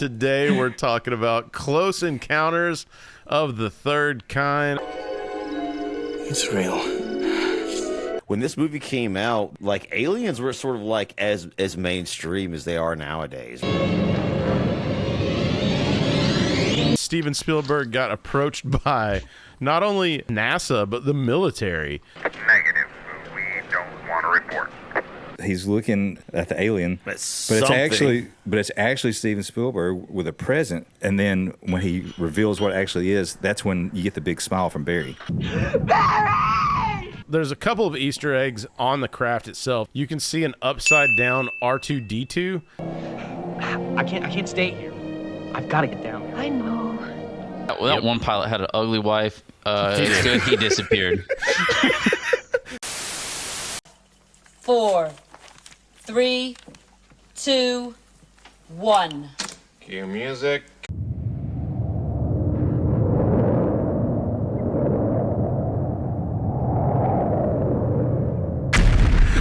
Today we're talking about Close Encounters of the Third Kind. It's real. When this movie came out, like, aliens were sort of like as mainstream as they are nowadays. Steven Spielberg got approached by not only NASA, but the military. Negative. We don't want to report. He's looking at the alien, but it's actually Steven Spielberg with a present. And then when he reveals what it actually is, that's when you get the big smile from Barry. There's a couple of Easter eggs on the craft itself. You can see an upside down R2-D2. I can't stay here. I've got to get down there. I know. Well, that one pilot had an ugly wife. It's good he disappeared. 4, 3, 2, 1. Cue music.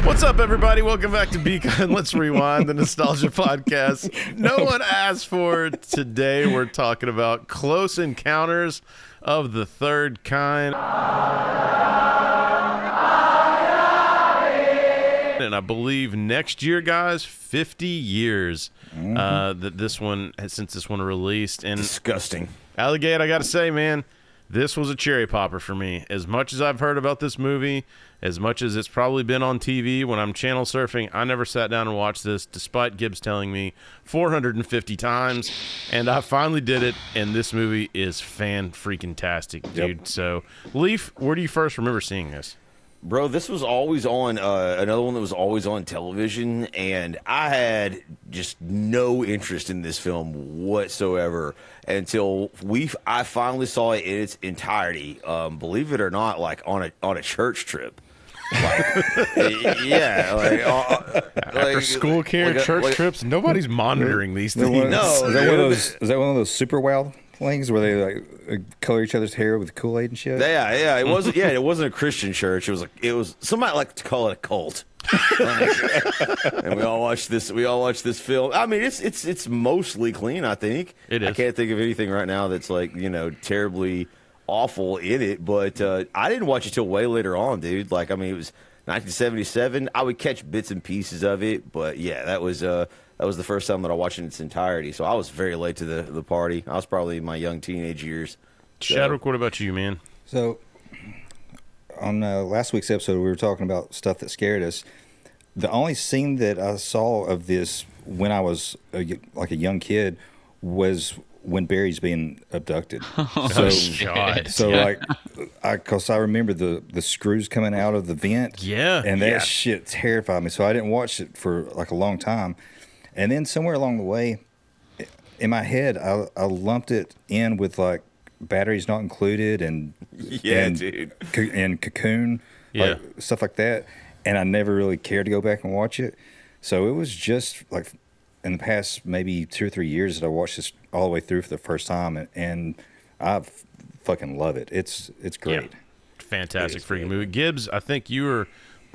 What's up, everybody? Welcome back to Beacon. Let's Rewind, the Nostalgia Podcast. No one asked for. Today we're talking about Close Encounters of the Third Kind. And I believe next year, guys, 50 years that this one, since this one released. And Disgusting. Alligator, I got to say, man, this was a cherry popper for me. As much as I've heard about this movie, as much as it's probably been on TV when I'm channel surfing, I never sat down and watched this, despite Gibbs telling me 450 times. And I finally did it, and this movie is fan-freaking-tastic, dude. Yep. So, Leaf, where do you first remember seeing this? Bro, this was always on, another one that was always on television, and I had just no interest in this film whatsoever until I finally saw it in its entirety. Believe it or not, like on a church trip. After school care, church trips, nobody's monitoring these things. No, Is that one of those super wow things where they like color each other's hair with Kool-Aid and shit? Yeah, it wasn't. Yeah, it wasn't a Christian church. It was somebody like to call it a cult. And we all watched this film. I mean, it's mostly clean. I think it is. I can't think of anything right now that's like terribly awful in it. But I didn't watch it till way later on, dude. Like, I mean, it was 1977. I would catch bits and pieces of it, but yeah, that was the first time that I watched it in its entirety. So I was very late to the party. I was probably in my young teenage years. So. Shadwick, what about you, man? So, on last week's episode, we were talking about stuff that scared us. The only scene that I saw of this when I was a young kid was when Barry's being abducted. God. Because I remember the screws coming out of the vent. Yeah. And that shit terrified me. So I didn't watch it for like a long time. And then somewhere along the way, in my head, I lumped it in with like batteries not included and dude. And Cocoon, like, stuff like that. And I never really cared to go back and watch it. So it was just like in the past maybe 2 or 3 years that I watched this all the way through for the first time, and I fucking love it. It's great. Yeah. Fantastic freaking movie. Gibbs, I think you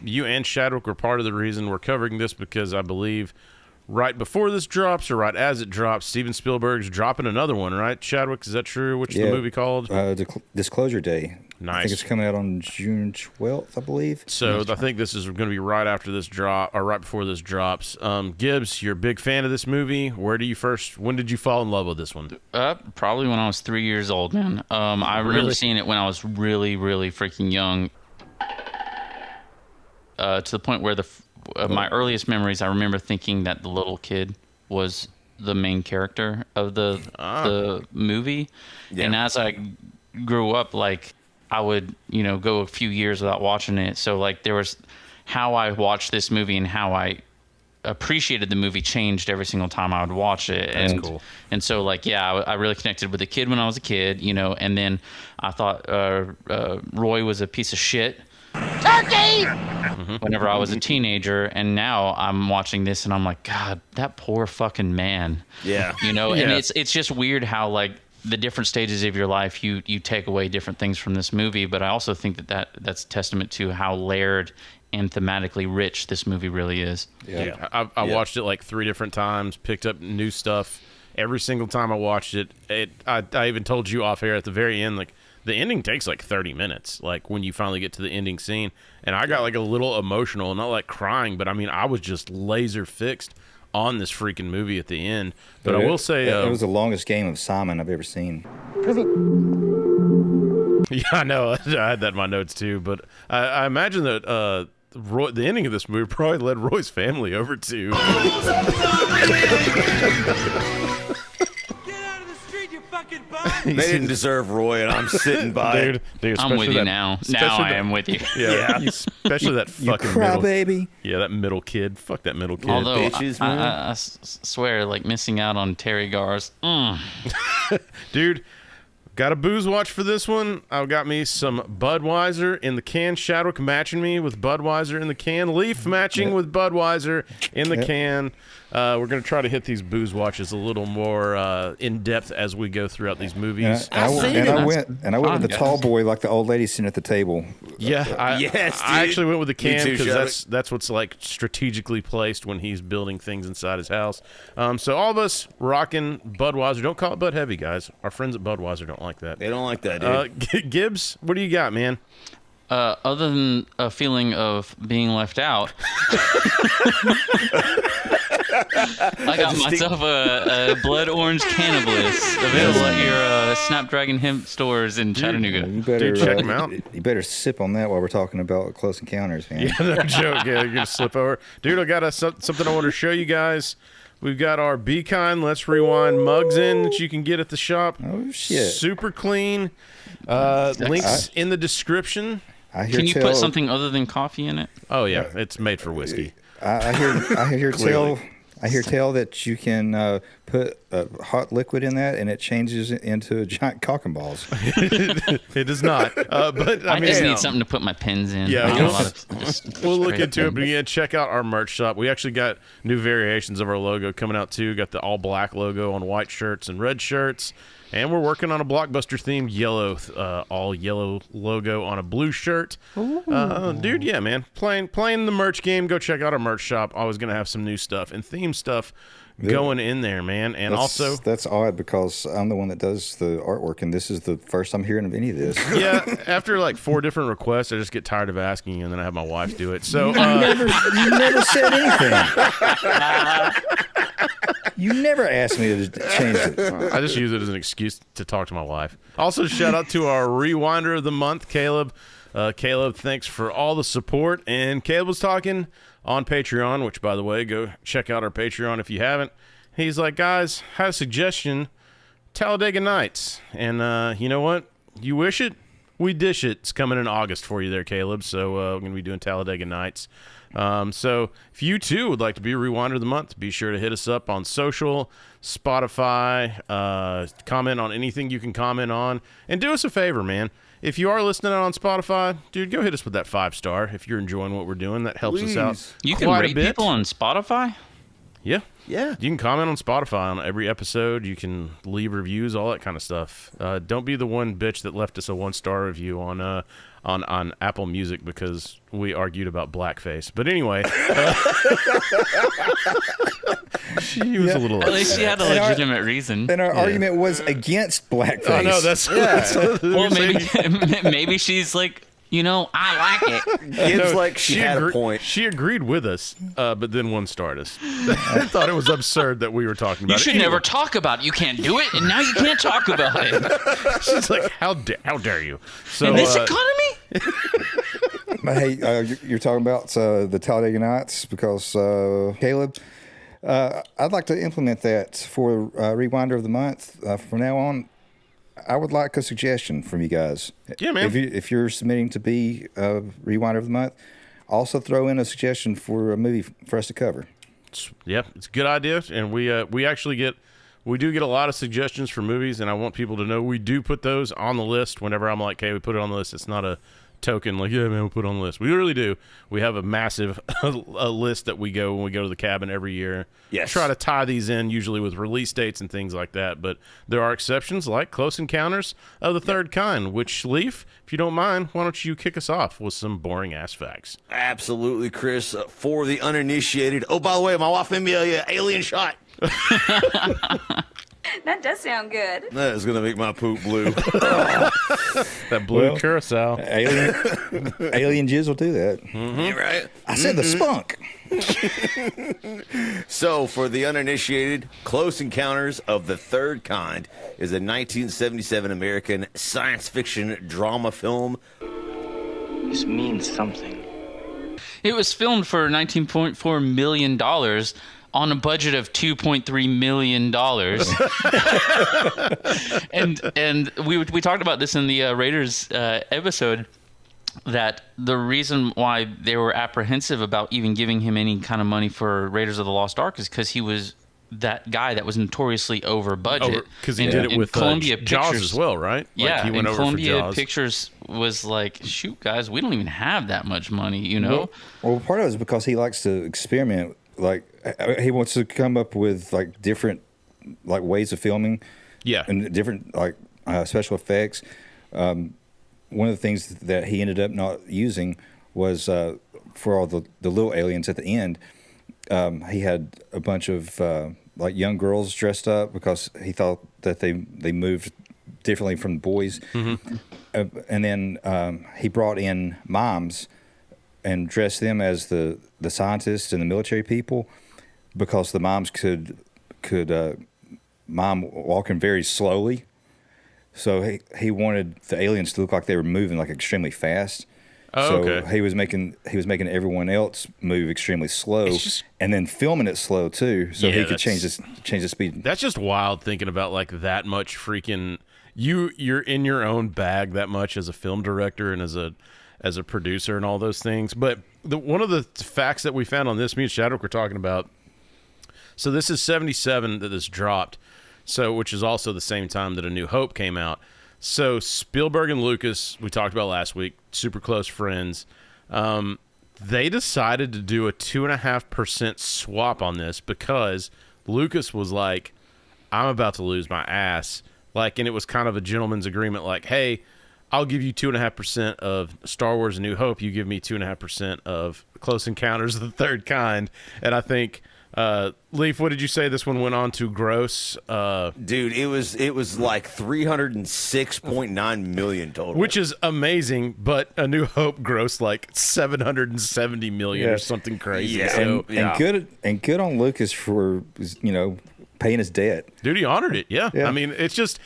and Shadwick were part of the reason we're covering this, because I believe right before this drops or right as it drops, Steven Spielberg's dropping another one, right? Shadwick, is that true? What's the movie called? Disclosure Day. Nice. I think it's coming out on June 12th, I believe. So I think this is going to be right after this drop, or right before this drops. Gibbs, you're a big fan of this movie. When did you fall in love with this one? Probably when I was 3 years old, man. I remember seeing it when I was really, really freaking young. To the point where my earliest memories, I remember thinking that the little kid was the main character of the movie. Yeah. And as I grew up, like, I would, go a few years without watching it. So, like, there was how I watched this movie and how I appreciated the movie changed every single time I would watch it. That's cool. And so, like, yeah, I really connected with the kid when I was a kid, and then I thought Roy was a piece of shit. Turkey! Whenever I was a teenager, and now I'm watching this and I'm like, God, that poor fucking man. Yeah. And it's just weird how, like, the different stages of your life, you take away different things from this movie. But I also think that's a testament to how layered and thematically rich this movie really is. I watched it like 3 different times, picked up new stuff every single time I watched it. I even told you off air at the very end, like, the ending takes like 30 minutes, like when you finally get to the ending scene. And I got like a little emotional, not like crying, but I mean, I was just laser fixed on this freaking movie at the end. But I will say, it was the longest game of Simon I've ever seen. Yeah, I know. I had that in my notes too. But I imagine that Roy, the ending of this movie probably led Roy's family over to. They didn't deserve Roy, and I'm sitting by. Dude, I'm with you now. Now I am with you. Yeah, especially that fucking cry middle, baby. Yeah, that middle kid. Fuck that middle kid. Although bitches, man. I swear, like missing out on Teri Garr's. Dude, got a booze watch for this one. I've got me some Budweiser in the can. Shadwick matching me with Budweiser in the can. Leaf matching with Budweiser in the can. We're going to try to hit these booze watches a little more in depth as we go throughout these movies. I went with the tall boy like the old lady sitting at the table. Yeah, Yes, I dude. actually went with the can too, because that's what's like strategically placed when he's building things inside his house. So all of us rocking Budweiser. Don't call it Bud Heavy, guys. Our friends at Budweiser don't like that. They don't like that, dude. Gibbs, what do you got, man? Other than a feeling of being left out, I got myself a blood orange cannabis available at your Snapdragon hemp stores in Chattanooga. You better check 'em out. You better sip on that while we're talking about Close Encounters, man. Yeah, no joke. Yeah, you're gonna slip over, dude. I got something I want to show you guys. We've got our Be Kind Let's Rewind mugs in that you can get at the shop. Oh shit! Super clean. Links in the description. Can you put something other than coffee in it? Oh yeah, it's made for whiskey. I hear tell that you can put hot liquid in that and it changes it into giant cock and balls. It does not. But I mean, just need something to put my pens in. Yeah, we'll look into it. But yeah, check out our merch shop. We actually got new variations of our logo coming out too. Got the all black logo on white shirts and red shirts. And we're working on a Blockbuster themed yellow, all yellow logo on a blue shirt. Dude, yeah, man. Playing the merch game. Go check out our merch shop. Always going to have some new stuff and theme stuff going in there, man. And that's odd because I'm the one that does the artwork, and this is the first I'm hearing of any of this. Yeah, after like 4 different requests, I just get tired of asking, and then I have my wife do it. So you never said anything. You never asked me to change it. I just use it as an excuse to talk to my wife. Also, shout out to our Rewinder of the Month, Caleb. Caleb, thanks for all the support. And Caleb was talking on Patreon, which, by the way, go check out our Patreon if you haven't. He's like, guys, had a suggestion, Talladega Nights. And you know what? You wish it, we dish it. It's coming in August for you there, Caleb. So we're going to be doing Talladega Nights. So if you too would like to be a Rewinder of the Month, be sure to hit us up on social, Spotify, comment on anything you can comment on, and do us a favor, man. If you are listening on Spotify, dude, go hit us with that 5-star if you're enjoying what we're doing. That helps us out. You can rate people on Spotify? Yeah. Yeah. You can comment on Spotify on every episode. You can leave reviews, all that kind of stuff. Don't be the one bitch that left us a 1-star review on Apple Music because we argued about blackface. But anyway, she was a little At least she had a legitimate reason. And our argument was against blackface. Oh, no, that's well, maybe she's like, I like it. Gibbs like she had a point. She agreed with us, but then 1-starred us. I thought it was absurd that we were talking about You should never talk about it. You can't do it, and now you can't talk about it. She's like, how dare you? So, in this economy? But hey, you're talking about the Talladega Nights because Caleb, I'd like to implement that for Rewinder of the Month. From now on, I would like a suggestion from you guys. Yeah, man. If you're submitting to be a Rewinder of the Month, also throw in a suggestion for a movie for us to cover. Yep, it's a good idea, and we actually get a lot of suggestions for movies, and I want people to know we do put those on the list. Whenever I'm like, hey, we put it on the list. It's not a token like, yeah, man, we'll put it on the list. We really do. We have a massive a list that we go when we go to the cabin every year. Yes. Try to tie these in usually with release dates and things like that, but there are exceptions like Close Encounters of the Third Kind, which, Leaf, if you don't mind, why don't you kick us off with some boring-ass facts? Absolutely, Chris. For the uninitiated, oh, by the way, my wife made me a alien shot. That does sound good. That is gonna make my poop blue. That blue curacao. Alien jizz will do that. Yeah, right. I said the spunk. So, for the uninitiated, Close Encounters of the Third Kind is a 1977 American science fiction drama film. This means something. It was filmed for $19.4 million on a budget of $2.3 million. and we talked about this in the Raiders episode, that the reason why they were apprehensive about even giving him any kind of money for Raiders of the Lost Ark is because he was that guy that was notoriously over budget. Because he did it with Columbia Jaws Pictures as well, right? Yeah, he went and over Columbia for Jaws. Pictures was like, shoot, guys, we don't even have that much money, you know? Well, part of it is because he likes to experiment. Like, he wants to come up with like different like ways of filming. Yeah. And different like special effects. One of the things that he ended up not using was for all the little aliens at the end. He had a bunch of like young girls dressed up because he thought that they moved differently from the boys. Mm-hmm. And then he brought in moms and dressed them as the scientists and the military people, because the moms could mom walking very slowly. So he wanted the aliens to look like they were moving like extremely fast. Oh, so okay. he was making everyone else move extremely slow, and then filming it slow too, so he could change the speed. That's just wild thinking about like that much freaking you're in your own bag that much as a film director and as a producer and all those things. But one of the facts that we found on this, me and Shadwick were talking about. So this is 77 that this dropped. So, which is also the same time that A New Hope came out. So Spielberg and Lucas, we talked about last week, super close friends. They decided to do a 2.5% swap on this because Lucas was like, I'm about to lose my ass. Like, and it was kind of a gentleman's agreement. Like, hey, I'll give you 2.5% of Star Wars: A New Hope. You give me 2.5% of Close Encounters of the Third Kind. And I think, Leaf, what did you say this one went on to gross? Dude, it was like $306.9 million total, which is amazing. But A New Hope grossed like $770 million or something crazy. Yeah, so, and good on Lucas for paying his debt. Dude, he honored it. Yeah. I mean, it's just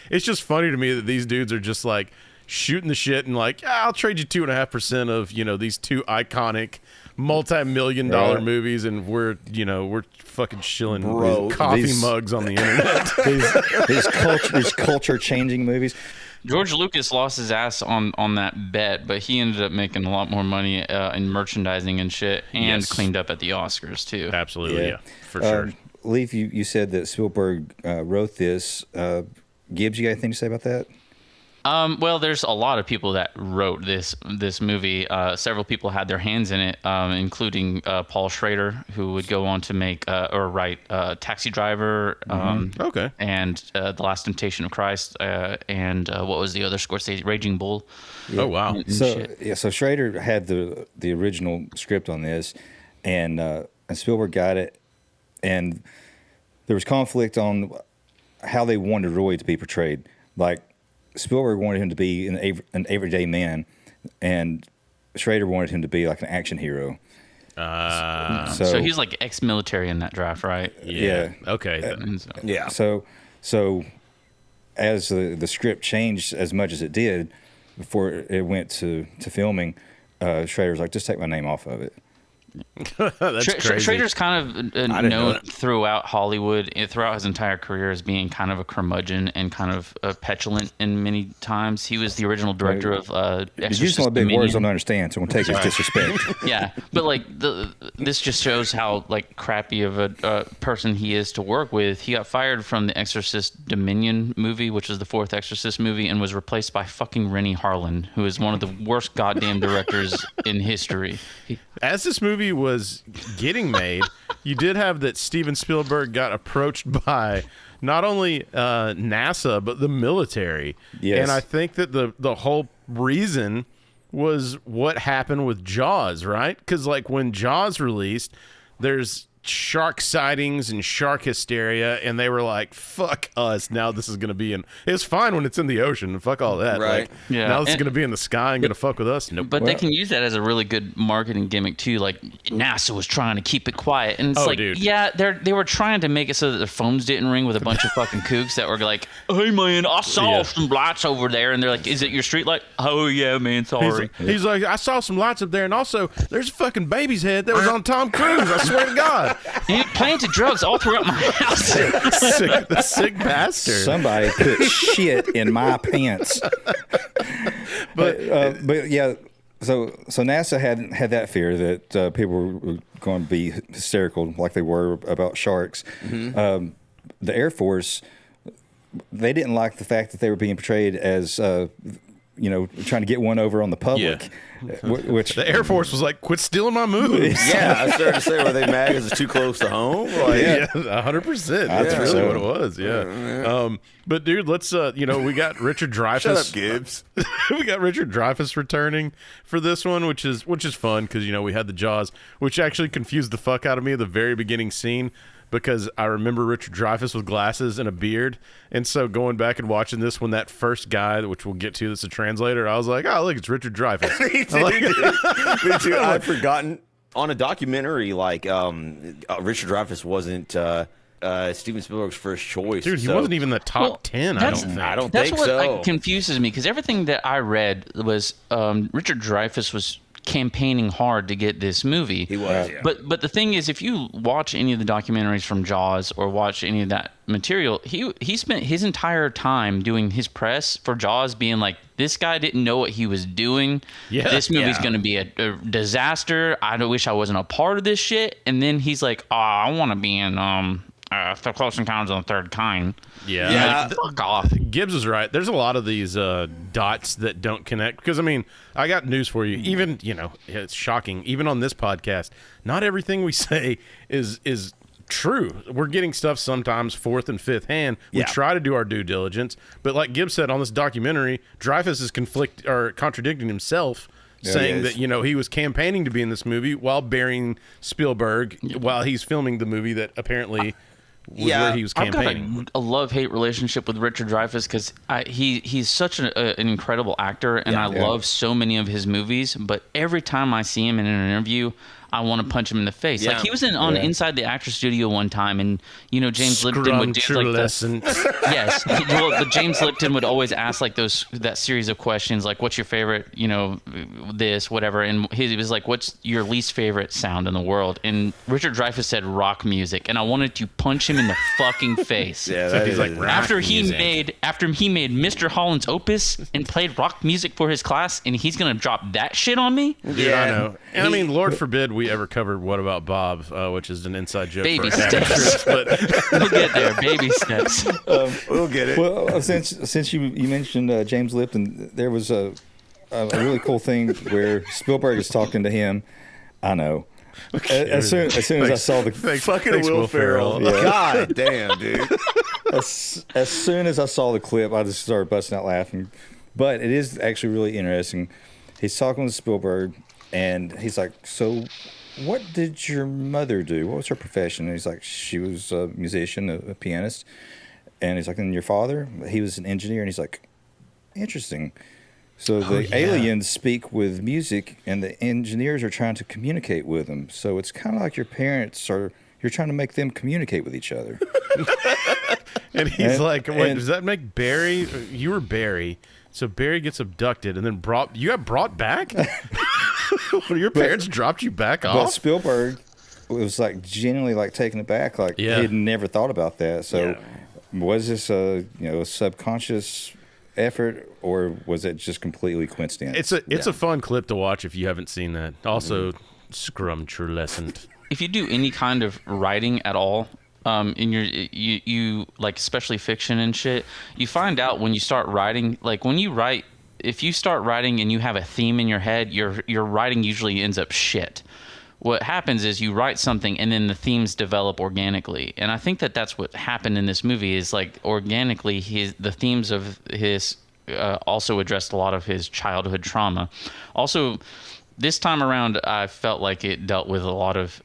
funny to me that these dudes are just like shooting the shit and like, yeah, I'll trade you 2.5% of these two iconic multi-million-dollar movies, and we're fucking shilling coffee mugs on the internet. these culture-changing movies. George Lucas lost his ass on that bet, but he ended up making a lot more money in merchandising and shit, and cleaned up at the Oscars too. Absolutely, yeah for sure. Leaf, you said that Spielberg wrote this. Gibbs, you got anything to say about that? Well, there's a lot of people that wrote this movie. Several people had their hands in it, including Paul Schrader, who would go on to make or write Taxi Driver, and The Last Temptation of Christ, and what was the other Scorsese? Raging Bull. Oh wow! So Schrader had the original script on this, and Spielberg got it, and there was conflict on how they wanted Roy to be portrayed. Like, Spielberg wanted him to be an everyday man, and Schrader wanted him to be like an action hero. So he's like ex-military in that draft, right? Yeah. Okay. So as the script changed as much as it did before it went to filming, Schrader was like, just take my name off of it. That's crazy. Schrader's kind of known throughout Hollywood, throughout his entire career, as being kind of a curmudgeon and kind of petulant in many times. He was the original director of Exorcist Use some big Dominion. words I don't understand, so I'm going to take his disrespect. Yeah, but like this just shows how like crappy of a person he is to work with. He got fired from the Exorcist Dominion movie, which was the fourth Exorcist movie, and was replaced by fucking Rennie Harlan, who is one of the worst goddamn directors in history. As this movie was getting made, you did have that Steven Spielberg got approached by not only NASA but the military. Yes. And I think that the whole reason was what happened with Jaws, right? Because like when Jaws released, there's shark sightings and shark hysteria, and they were like, fuck us, now this is going to be in, it's fine when it's in the ocean, fuck all that, Right. like, now this is going to be in the sky and going to fuck with us. Nope. But they can use that as a really good marketing gimmick too. Like NASA was trying to keep it quiet, and it's dude. yeah, they were trying to make it so that their phones didn't ring with a bunch of fucking kooks that were like, "Hey man, I saw some lights over there," and they're like, "Is it your street light?" "Oh yeah, man, sorry." He's like, I saw some lights up there, and also there's a fucking baby's head that was on Tom Cruise. I swear to God. You planted drugs all throughout my house. The sick bastard. Somebody put shit in my pants. But yeah, so NASA had that fear that people were going to be hysterical like they were about sharks. The Air Force, they didn't like the fact that they were being portrayed as trying to get one over on the public. Which the Air Force was like, quit stealing my moves. Yeah, I started to say, were they mad because it's too close to home? Like, Yeah, 100%. That's really what it was. Yeah. But dude, let's we got Richard Dreyfuss. Shut up, Gibbs. We got Richard Dreyfuss returning for this one, which is fun because we had the Jaws, which actually confused the fuck out of me at the very beginning scene. Because I remember Richard Dreyfuss with glasses and a beard. And so going back and watching this, when that first guy, which we'll get to, that's a translator, I was like, oh, look, it's Richard Dreyfuss. Me too. Me too. I'd forgotten on a documentary, like Richard Dreyfuss wasn't Steven Spielberg's first choice. Dude, he wasn't even the top 10, I don't think. I don't That's think what so. like, confuses me, because everything that I read was Richard Dreyfuss was campaigning hard to get this movie. He was, yeah. But the thing is, if you watch any of the documentaries from Jaws or watch any of that material, he spent his entire time doing his press for Jaws being like, this guy didn't know what he was doing. Yeah. This movie's going to be a disaster. I wish I wasn't a part of this shit. And then he's like, oh, I want to be in the Close Encounters of the Third Kind. Yeah. Like, fuck off. Gibbs is right. There's a lot of these dots that don't connect. Because, I mean, I got news for you. Even, it's shocking. Even on this podcast, not everything we say is true. We're getting stuff sometimes fourth and fifth hand. We try to do our due diligence. But like Gibbs said on this documentary, Dreyfuss is contradicting himself. Saying that, he was campaigning to be in this movie while burying Spielberg while he's filming the movie that apparently was where he was campaigning. I've got a love-hate relationship with Richard Dreyfuss because he's such an incredible actor, and I love so many of his movies, but every time I see him in an interview, I want to punch him in the face. Yeah. Like he was on Inside the Actors Studio one time, and James Lipton would do like yes. Well, but James Lipton would always ask like that series of questions, like what's your favorite, this, whatever, and he was like, what's your least favorite sound in the world? And Richard Dreyfuss said rock music, and I wanted to punch him in the fucking face. Yeah, he's like after he made Mr. Holland's Opus and played rock music for his class, and he's gonna drop that shit on me. Dude, I know. And I mean, Lord forbid we ever covered What About Bob, which is an inside joke. Baby for steps. but We'll get there. Baby steps. We'll get it. Well, since you mentioned James Lipton, there was a really cool thing where Spielberg is talking to him. I know. As soon as I saw the fucking Will Ferrell. Yeah. God damn, dude. As soon as I saw the clip, I just started busting out laughing. But it is actually really interesting. He's talking with Spielberg, and he's like, "So, what did your mother do? What was her profession?" And he's like, "She was a musician, a pianist." And he's like, "And your father?" He was an engineer. And he's like, "Interesting." So the aliens speak with music, and the engineers are trying to communicate with them. So it's kind of like your parents you're trying to make them communicate with each other. And he's like, wait, does that make Barry? You were Barry. So Barry gets abducted and then brought back? Your parents dropped you back off? But Spielberg was like genuinely like taken aback. Like he had never thought about that. So was this a subconscious effort, or was it just completely coincidence? It's a fun clip to watch if you haven't seen that. Also, scrumtrulescent. If you do any kind of writing at all, in you like especially fiction and shit, you find out when you start writing, like when you write, if you start writing and you have a theme in your head, your writing usually ends up shit. What happens is you write something and then the themes develop organically, and I think that's what happened in this movie. Is like organically the themes of his also addressed a lot of his childhood trauma. Also, This time around, I felt like it dealt with a lot of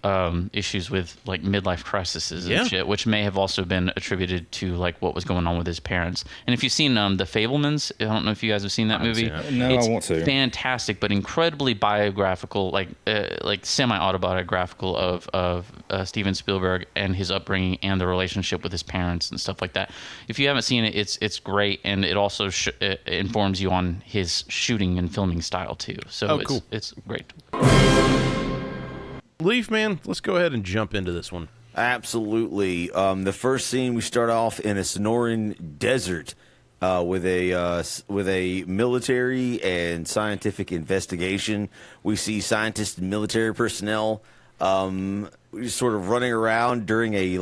issues with like midlife crises and shit, which may have also been attributed to like what was going on with his parents. And if you've seen The Fabelmans, I don't know if you guys have seen that movie. No, it's I want to. fantastic, but incredibly biographical, like semi-autobiographical of Steven Spielberg and his upbringing and the relationship with his parents and stuff like that. If you haven't seen it, it's great, and it also it informs you on his shooting and filming style too. So cool. It's great. Leaf, man, let's go ahead and jump into this one. Absolutely. The first scene, we start off in a Sonoran desert with a military and scientific investigation. We see scientists and military personnel sort of running around during a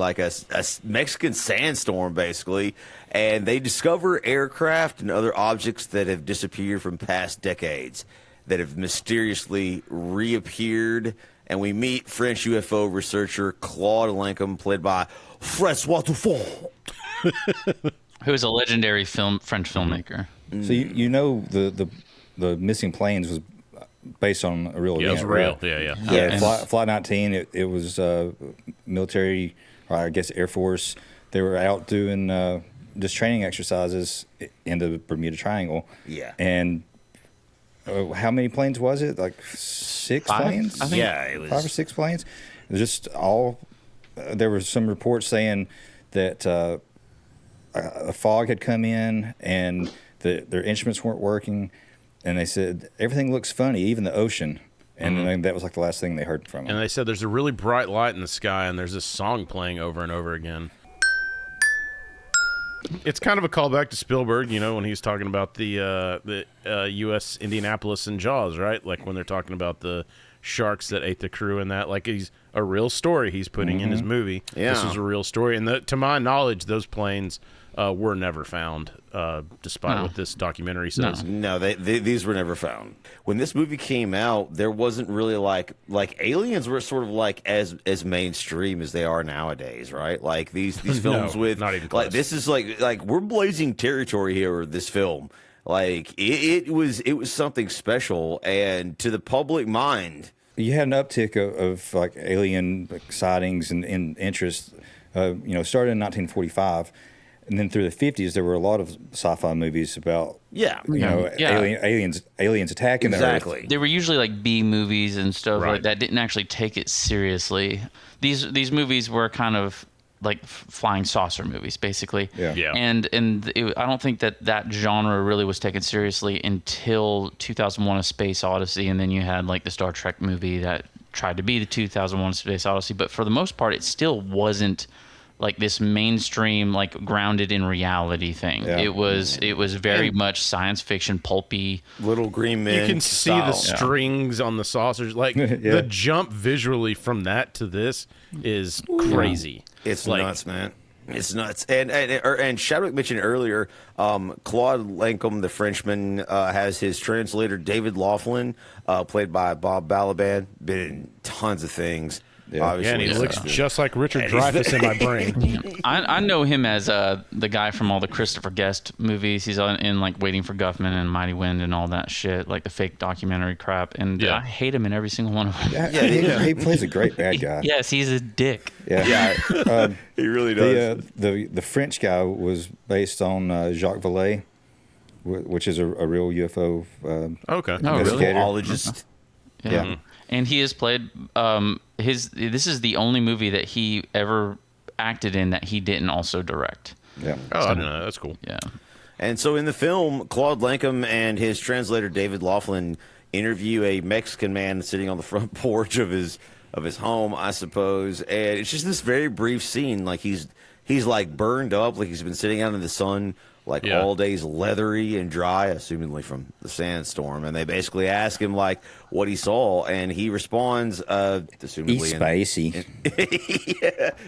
Mexican sandstorm, basically, and they discover aircraft and other objects that have disappeared from past decades that have mysteriously reappeared. And we meet French UFO researcher Claude Lankham, played by Francois Truffaut, who is a legendary French filmmaker. So you know the missing planes was based on a real event, it was real. right? Yeah. Flight 19. It was military, or I guess Air Force. They were out doing just training exercises in the Bermuda Triangle. Yeah. And how many planes was it? Like 6 planes? I think. Yeah, it was 5 or 6 planes. It was just all. There were some reports saying that a fog had come in and their instruments weren't working, and they said everything looks funny, even the ocean. And then that was like the last thing they heard from them. And they said there's a really bright light in the sky, and there's this song playing over and over again. It's kind of a callback to Spielberg, you know, when he's talking about the U.S. Indianapolis and Jaws, right? Like when they're talking about the sharks that ate the crew and that. Like, he's a real story he's putting in his movie. Yeah. This is a real story. And to my knowledge, those planes were never found, despite what this documentary says. No, these were never found. When this movie came out, there wasn't really like aliens were sort of like as mainstream as they are nowadays, right? Like these films with not even close. like this is like we're blazing territory here with this film. Like it was something special, and to the public mind, you had an uptick of like alien sightings and interest. Started in 1945. And then through the 50s, there were a lot of sci-fi movies about, aliens attacking the Earth. They were usually like B movies and stuff like that. Didn't actually take it seriously. These movies were kind of like flying saucer movies, basically. Yeah. And I don't think that genre really was taken seriously until 2001: A Space Odyssey, and then you had like the Star Trek movie that tried to be the 2001: A Space Odyssey, but for the most part, it still wasn't like this mainstream, like grounded in reality thing. Yeah. It was very much science fiction, pulpy. Little Green Men. You can see the strings on the saucers. Like the jump visually from that to this is crazy. It's nuts, man. It's nuts. And Chadwick mentioned earlier, Claude Lankham, the Frenchman, has his translator David Laughlin, played by Bob Balaban, been in tons of things. Yeah, and he looks just like Richard Dreyfuss in my brain. I know him as the guy from all the Christopher Guest movies. He's in like Waiting for Guffman and Mighty Wind and all that shit, like the fake documentary crap. And I hate him in every single one of them. He plays a great bad guy. Yes, he's a dick. Yeah, he really does. The French guy was based on Jacques Vallée, which is a real UFO investigator. Zoologist. Yeah. And he has played this is the only movie that he ever acted in that he didn't also direct. Yeah. I don't know. That's cool. Yeah. And so in the film, Claude Lankham and his translator David Laughlin interview a Mexican man sitting on the front porch of his home, I suppose. And it's just this very brief scene. Like he's like burned up, like he's been sitting out in the sun like all day's leathery and dry, assumingly from the sandstorm. And they basically ask him like what he saw, and he responds, assumingly, "He's spicy."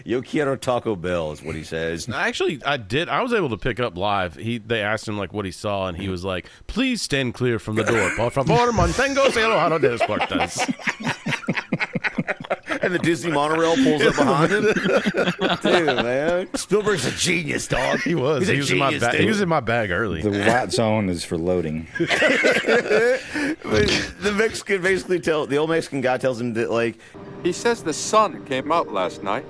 Yo quiero Taco Bell is what he says. Actually, I was able to pick up live. They asked him like what he saw, and he was like, "Please stand clear from the door. Por favor, manténgase alejado de las puertas." and the Disney monorail pulls up behind him. Dude, man, Spielberg's a genius, dog. He was. He was in my bag. He was in my bag early. The white zone is for loading. The Mexican basically the old Mexican guy tells him that, like, He says the sun came up last night.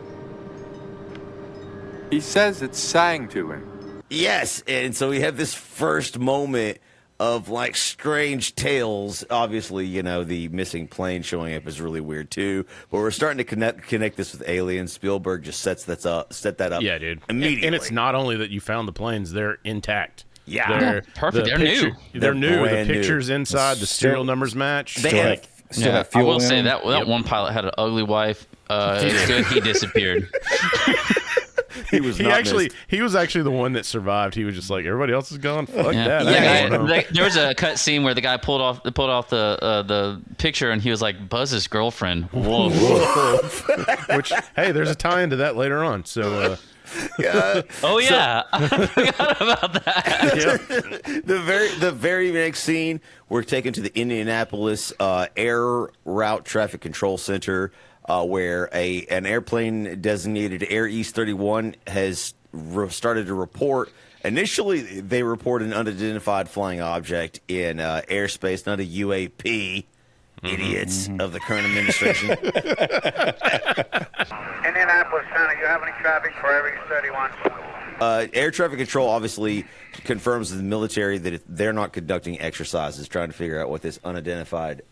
He says it sang to him. yes, and so we have this first moment of like strange tales. Obviously, you know, the missing plane showing up is really weird too. But we're starting to connect this with aliens. Spielberg just set that up. Yeah, dude. Immediately. And it's not only that you found the planes; they're intact. Yeah. They're perfect. They're new. They're new. The brand new. pictures inside, the serial numbers match. They have- Still Yeah, have I fuel will in say them. that one pilot had an ugly wife. It's good he disappeared. he was He was actually the one that survived. He was just like, everybody else is gone. Fuck Yeah, that. I ain't going home. there was a cut scene where the guy pulled off the picture, and he was like Buzz's girlfriend. Whoa. Which, hey, there's a tie into that later on. So, Oh yeah, I forgot about that. the very next scene, we're taken to the Indianapolis Air Route Traffic Control Center, where an airplane designated Air East 31 has started to report. Initially, they report an unidentified flying object in airspace, not a UAP. Idiots of the current administration. Indianapolis Center, you have any traffic for Air East 31? Air traffic control obviously confirms to the military that they're not conducting exercises, trying to figure out what this unidentified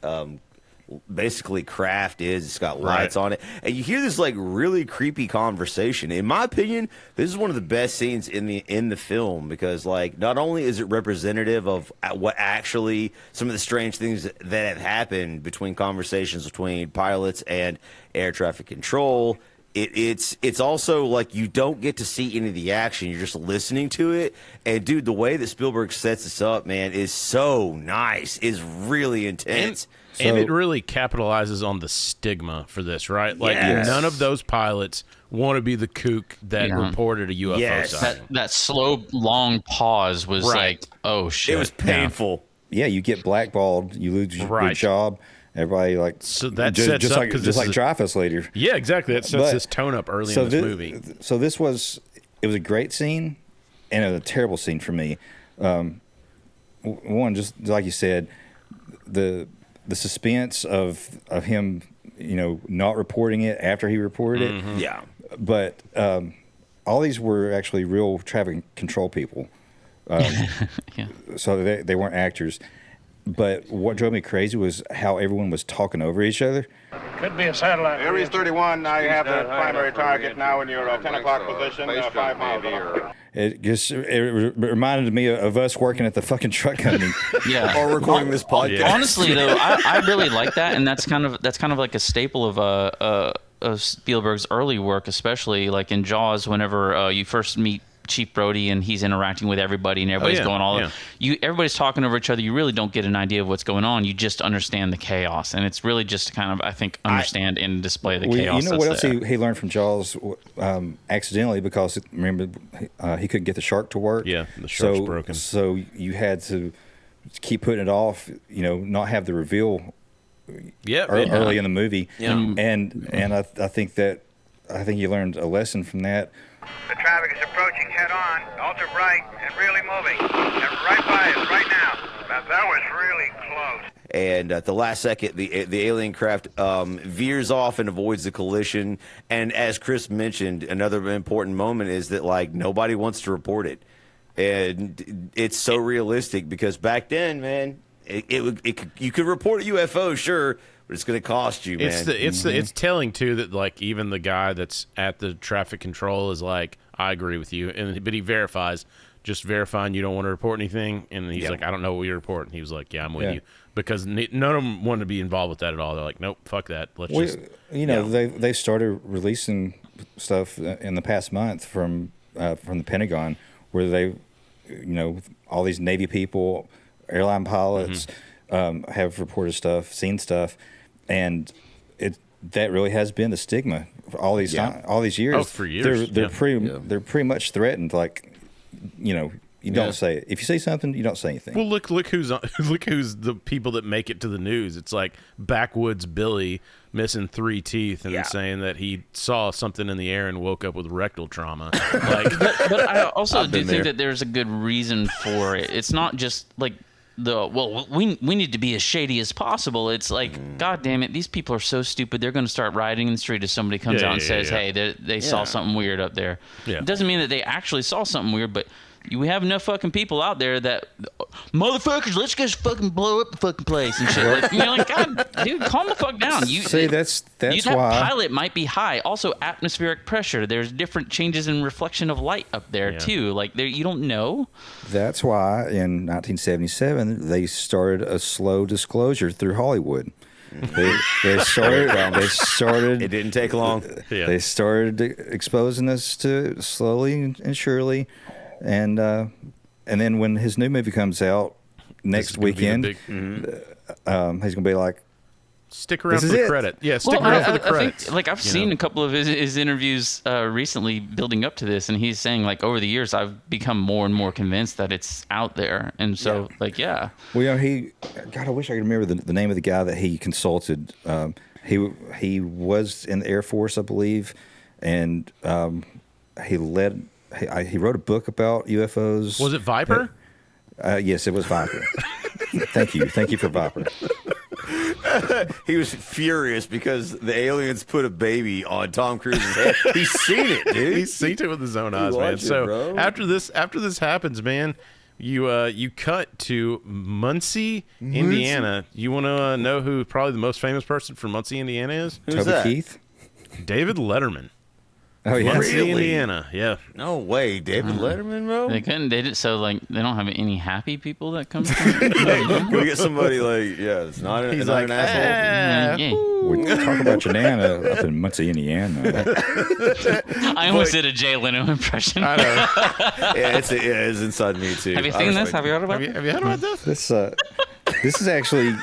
basically craft is. It's got lights on it, and you hear this like really creepy conversation. In my opinion, this is one of the best scenes in the film, because like not only is it representative of what actually some of the strange things that have happened between conversations between pilots and air traffic control. It's also like you don't get to see any of the action. You're just listening to it. And dude, the way that Spielberg sets this up, man, is so nice. Is really intense. And it really capitalizes on the stigma for this, right? Like none of those pilots want to be the kook that reported a UFO sighting. That slow, long pause was like, oh shit. It was painful. Yeah, you get blackballed, you lose your job. Everybody like So that just, sets just up like 'cause just this like is Dreyfuss later. Yeah, exactly. That sets this tone up early in this movie. So it was a great scene, and it was a terrible scene for me. One, just like you said, the suspense of him, you know, not reporting it after he reported it. Yeah. But all these were actually real traffic control people. So they weren't actors. But what drove me crazy was how everyone was talking over each other. Could be a satellite. Air East 31, now you have the primary target now in your 10 o'clock position, 5 miles off. It reminded me of us working at the fucking truck company. Yeah. Or recording this podcast. Honestly, though, I really like that, and that's kind of like a staple of Spielberg's early work, especially like in Jaws. Whenever you first meet Chief Brody and he's interacting with everybody, and everybody's everybody's talking over each other. You really don't get an idea of what's going on. You just understand the chaos, and it's really just to kind of, I think, understand and display the chaos. You know what else he learned from Jaws accidentally, because remember he couldn't get the shark to work. Yeah, the shark's broken. So you had to keep putting it off. You know, not have the reveal. Early in the movie. Yeah. And I think you learned a lesson from that. The traffic is approaching head-on, ultra bright, and really moving. They're right by us right now. That was really close. And at the last second, the alien craft veers off and avoids the collision. And as Chris mentioned, another important moment is that like nobody wants to report it, and it's so realistic, because back then, man, you could report a UFO, sure, but it's going to cost you, man. It's telling too that like even the guy that's at the traffic control is like, I agree with you, but he verifies, just verifying you don't want to report anything, and he's like, I don't know what you're reporting. He was like, yeah, I'm with you, because none of them want to be involved with that at all. They're like, nope, fuck that. They started releasing stuff in the past month from the Pentagon, where they, all these Navy people, airline pilots have reported stuff, seen stuff, and that really has been the stigma for all these years. Oh, for years. They're pretty much threatened. Like, You don't say it. If you say something, you don't say anything. Well, look who's the people that make it to the news. It's like Backwoods Billy missing 3 teeth and saying that he saw something in the air and woke up with rectal trauma. Like, but I also do think that there's a good reason for it. It's not just like we need to be as shady as possible. It's like, God damn it, these people are so stupid. They're going to start rioting in the street if somebody comes out and says, hey, they saw something weird up there. Yeah. It doesn't mean that they actually saw something weird, but we have enough fucking people out there that, motherfuckers, let's just fucking blow up the fucking place and shit. Like, you're like, God, dude, calm the fuck down. That's that why pilot might be high. Also, atmospheric pressure. There's different changes in reflection of light up there too. Like, you don't know. That's why in 1977 they started a slow disclosure through Hollywood. They started. It didn't take long. They started exposing us to slowly and surely. And then when his new movie comes out next weekend, he's gonna be like, stick around for the credit. Yeah, stick around for the credits. I think, I've seen a couple of his interviews recently building up to this, and he's saying, like, over the years I've become more and more convinced that it's out there. And so Well, I wish I could remember the name of the guy that he consulted. He was in the Air Force, I believe, and he wrote a book about UFOs. Was it Viper? Yes, it was Viper. Thank you for Viper. He was furious because the aliens put a baby on Tom Cruise's head. He's seen it, dude. He's seen it with his own eyes, man. So after this happens, man, you cut to Muncie, Indiana. You want to know who probably the most famous person from Muncie, Indiana is? Who's that? Keith? David Letterman. Oh yeah, Muncie, really? Indiana. Yeah. No way, David Letterman, bro. They couldn't. They did so like they don't have any happy people that come. From Can we get somebody like it's not an asshole? We talk about your nana up in Muncie, Indiana. I almost did a Jay Leno impression. I know. Yeah, it's inside me too. Have you seen this? Have you heard about it? Have you heard about this? This is actually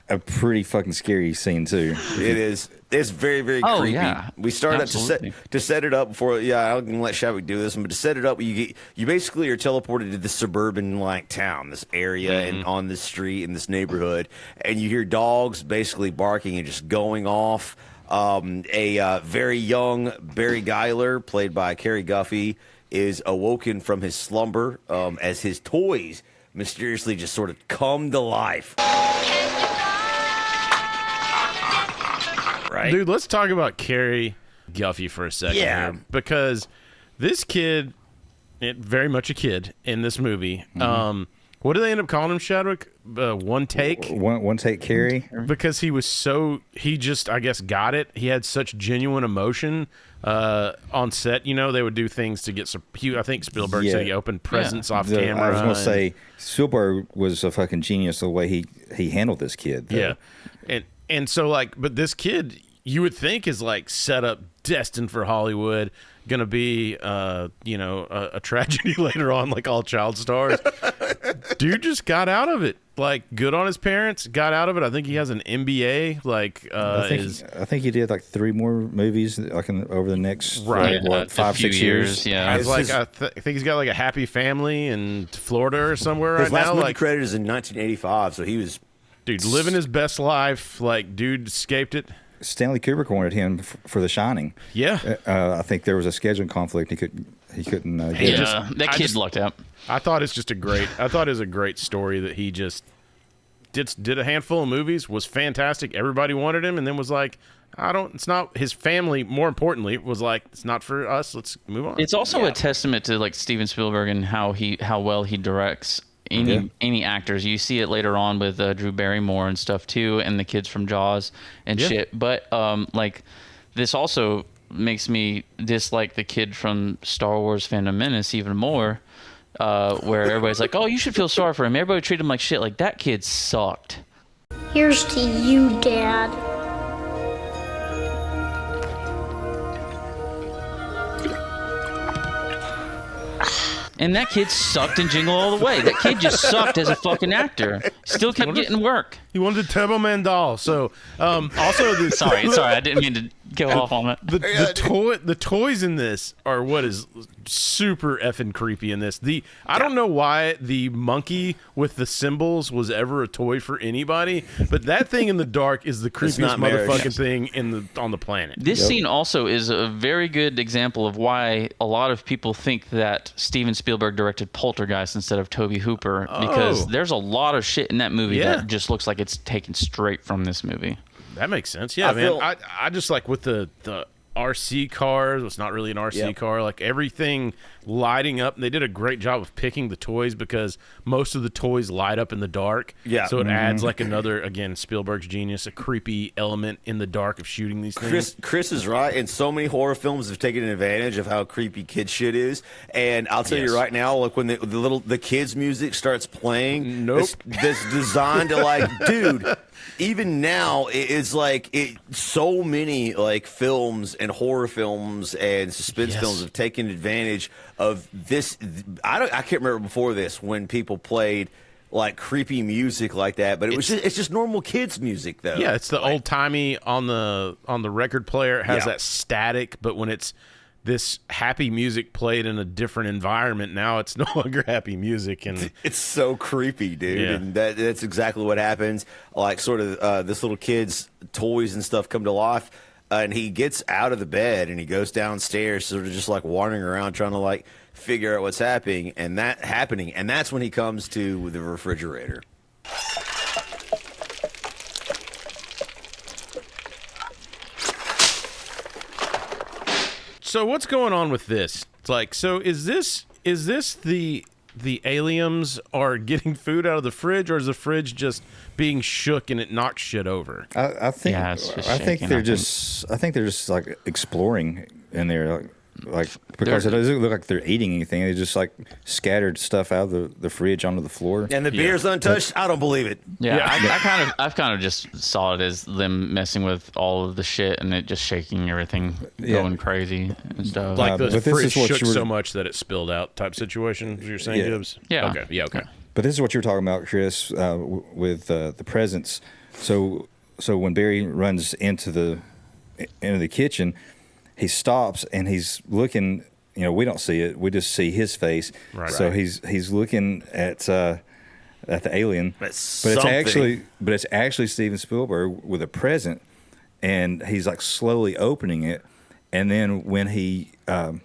a pretty fucking scary scene too. It is. It's very, very creepy. Yeah. We started to set it up before. Yeah, I'm gonna let Shavik do this, but to set it up, you basically are teleported to this suburban like town, this area, and on this street in this neighborhood, and you hear dogs basically barking and just going off. A very young Barry Geiler, played by Kerry Guffey, is awoken from his slumber as his toys mysteriously just sort of come to life. Right. Dude, let's talk about Kerry Guffey for a second here, because this kid, very much a kid in this movie. What do they end up calling him, Shadwick? One take? One take Kerry? Because he just, I guess, got it. He had such genuine emotion on set. You know, they would do things to get I think Spielberg said he opened presents off camera. I was going to say, Spielberg was a fucking genius the way he handled this kid. Though. Yeah. And so, like, but this kid, you would think is, like, set up, destined for Hollywood, going to be, a tragedy later on, like all child stars. Dude just got out of it. Like, good on his parents, got out of it. I think he has an MBA. Like, I think he did, like, 3 more movies like over the next, 5, 6 years. Yeah. I think he's got, like, a happy family in Florida or somewhere right now. His last movie credit is in 1985, so he was... Dude, living his best life. Like, dude escaped it. Stanley Kubrick wanted him for The Shining. Yeah. I think there was a scheduling conflict. He couldn't get it. That kid lucked out. I thought it was a great story that he just did a handful of movies, was fantastic. Everybody wanted him, and then was like, it's not his family. More importantly, was like, it's not for us. Let's move on. It's also a testament to like Steven Spielberg and how well he directs any actors. You see it later on with Drew Barrymore and stuff too, and the kids from Jaws and shit. But like this also makes me dislike the kid from Star Wars Phantom Menace even more, where everybody's like, oh, you should feel sorry for him. Everybody treated him like shit. Like, that kid sucked. Here's to you, Dad. And that kid sucked in Jingle All the Way. That kid just sucked as a fucking actor. Still kept getting work. He wanted a Turbo Man doll. So, also the sorry, I didn't mean to go off on that. The toys in this are what is super effing creepy in this. I don't know why the monkey with the symbols was ever a toy for anybody, but that thing in the dark is the creepiest motherfucking thing on the planet. This scene also is a very good example of why a lot of people think that Steven Spielberg directed Poltergeist instead of Tobe Hooper, because there's a lot of shit in that movie that just looks like it's taken straight from this movie. That makes sense. Yeah, I just like with the RC cars. It's not really an RC car. Like everything lighting up. And they did a great job of picking the toys because most of the toys light up in the dark. Yeah. So it adds like another, again, Spielberg's genius, a creepy element in the dark of shooting these things. Chris is right. And so many horror films have taken advantage of how creepy kid shit is. And I'll tell you right now, like when the kids music starts playing, that's designed to like, dude. Even now, it's like so many like films and horror films and suspense films have taken advantage of this. I can't remember before this when people played like creepy music like that, but it's just normal kids music though. Yeah, it's the old timey on the record player. It has that static, but when it's this happy music played in a different environment, now it's no longer happy music, and it's so creepy, dude. And that's exactly what happens. Like sort of this little kid's toys and stuff come to life, and he gets out of the bed and he goes downstairs, sort of just like wandering around trying to like figure out what's happening, and that's when he comes to the refrigerator. So what's going on with this? It's like, so is this the aliens are getting food out of the fridge, or is the fridge just being shook and it knocks shit over? I think they're just like exploring in there, like because it doesn't look like they're eating anything. They just like scattered stuff out of the fridge onto the floor. And the beer's untouched. I don't believe it. Yeah, I've kind of just saw it as them messing with all of the shit and it just shaking everything, going crazy and stuff. Like the fridge shook so much that it spilled out type situation. You're saying, Gibbs? Yeah. Okay. Yeah. Okay. But this is what you're talking about, Chris, with the presence. So when Barry runs into the kitchen, he stops and he's looking. You know, we don't see it; we just see his face. Right. So he's looking at the alien, but it's actually Steven Spielberg with a present, and he's like slowly opening it, and then when he I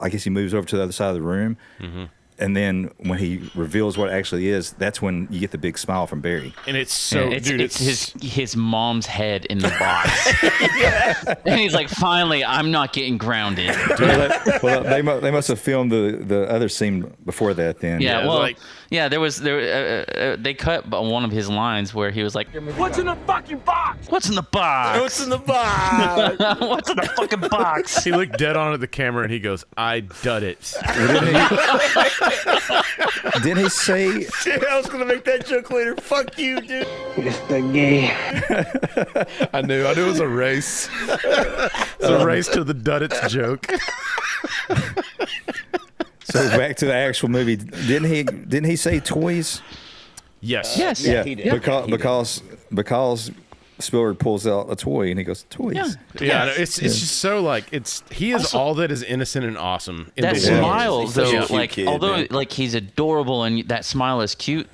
guess he moves over to the other side of the room. Mm-hmm. And then when he reveals what it actually is, that's when you get the big smile from Barry. And it's so, it's his mom's head in the box. And he's like, finally, I'm not getting grounded. They must have filmed the other scene before that then. Yeah, they cut one of his lines where he was like, what's in the fucking box? What's in the box? What's in the box? What's in the fucking box? He looked dead on at the camera and he goes, I dud it. Didn't he say? Shit, I was gonna make that joke later. Fuck you, dude. Mr. Gay. I knew it was a race. It's a race to the Duddits joke. So back to the actual movie. Didn't he say toys? Yes. Yeah, he did. Because Spielberg pulls out a toy and he goes, toys. Yeah. It's just so like he is all that is innocent and awesome. That smile, though, like kid, although man. like he's adorable and that smile is cute,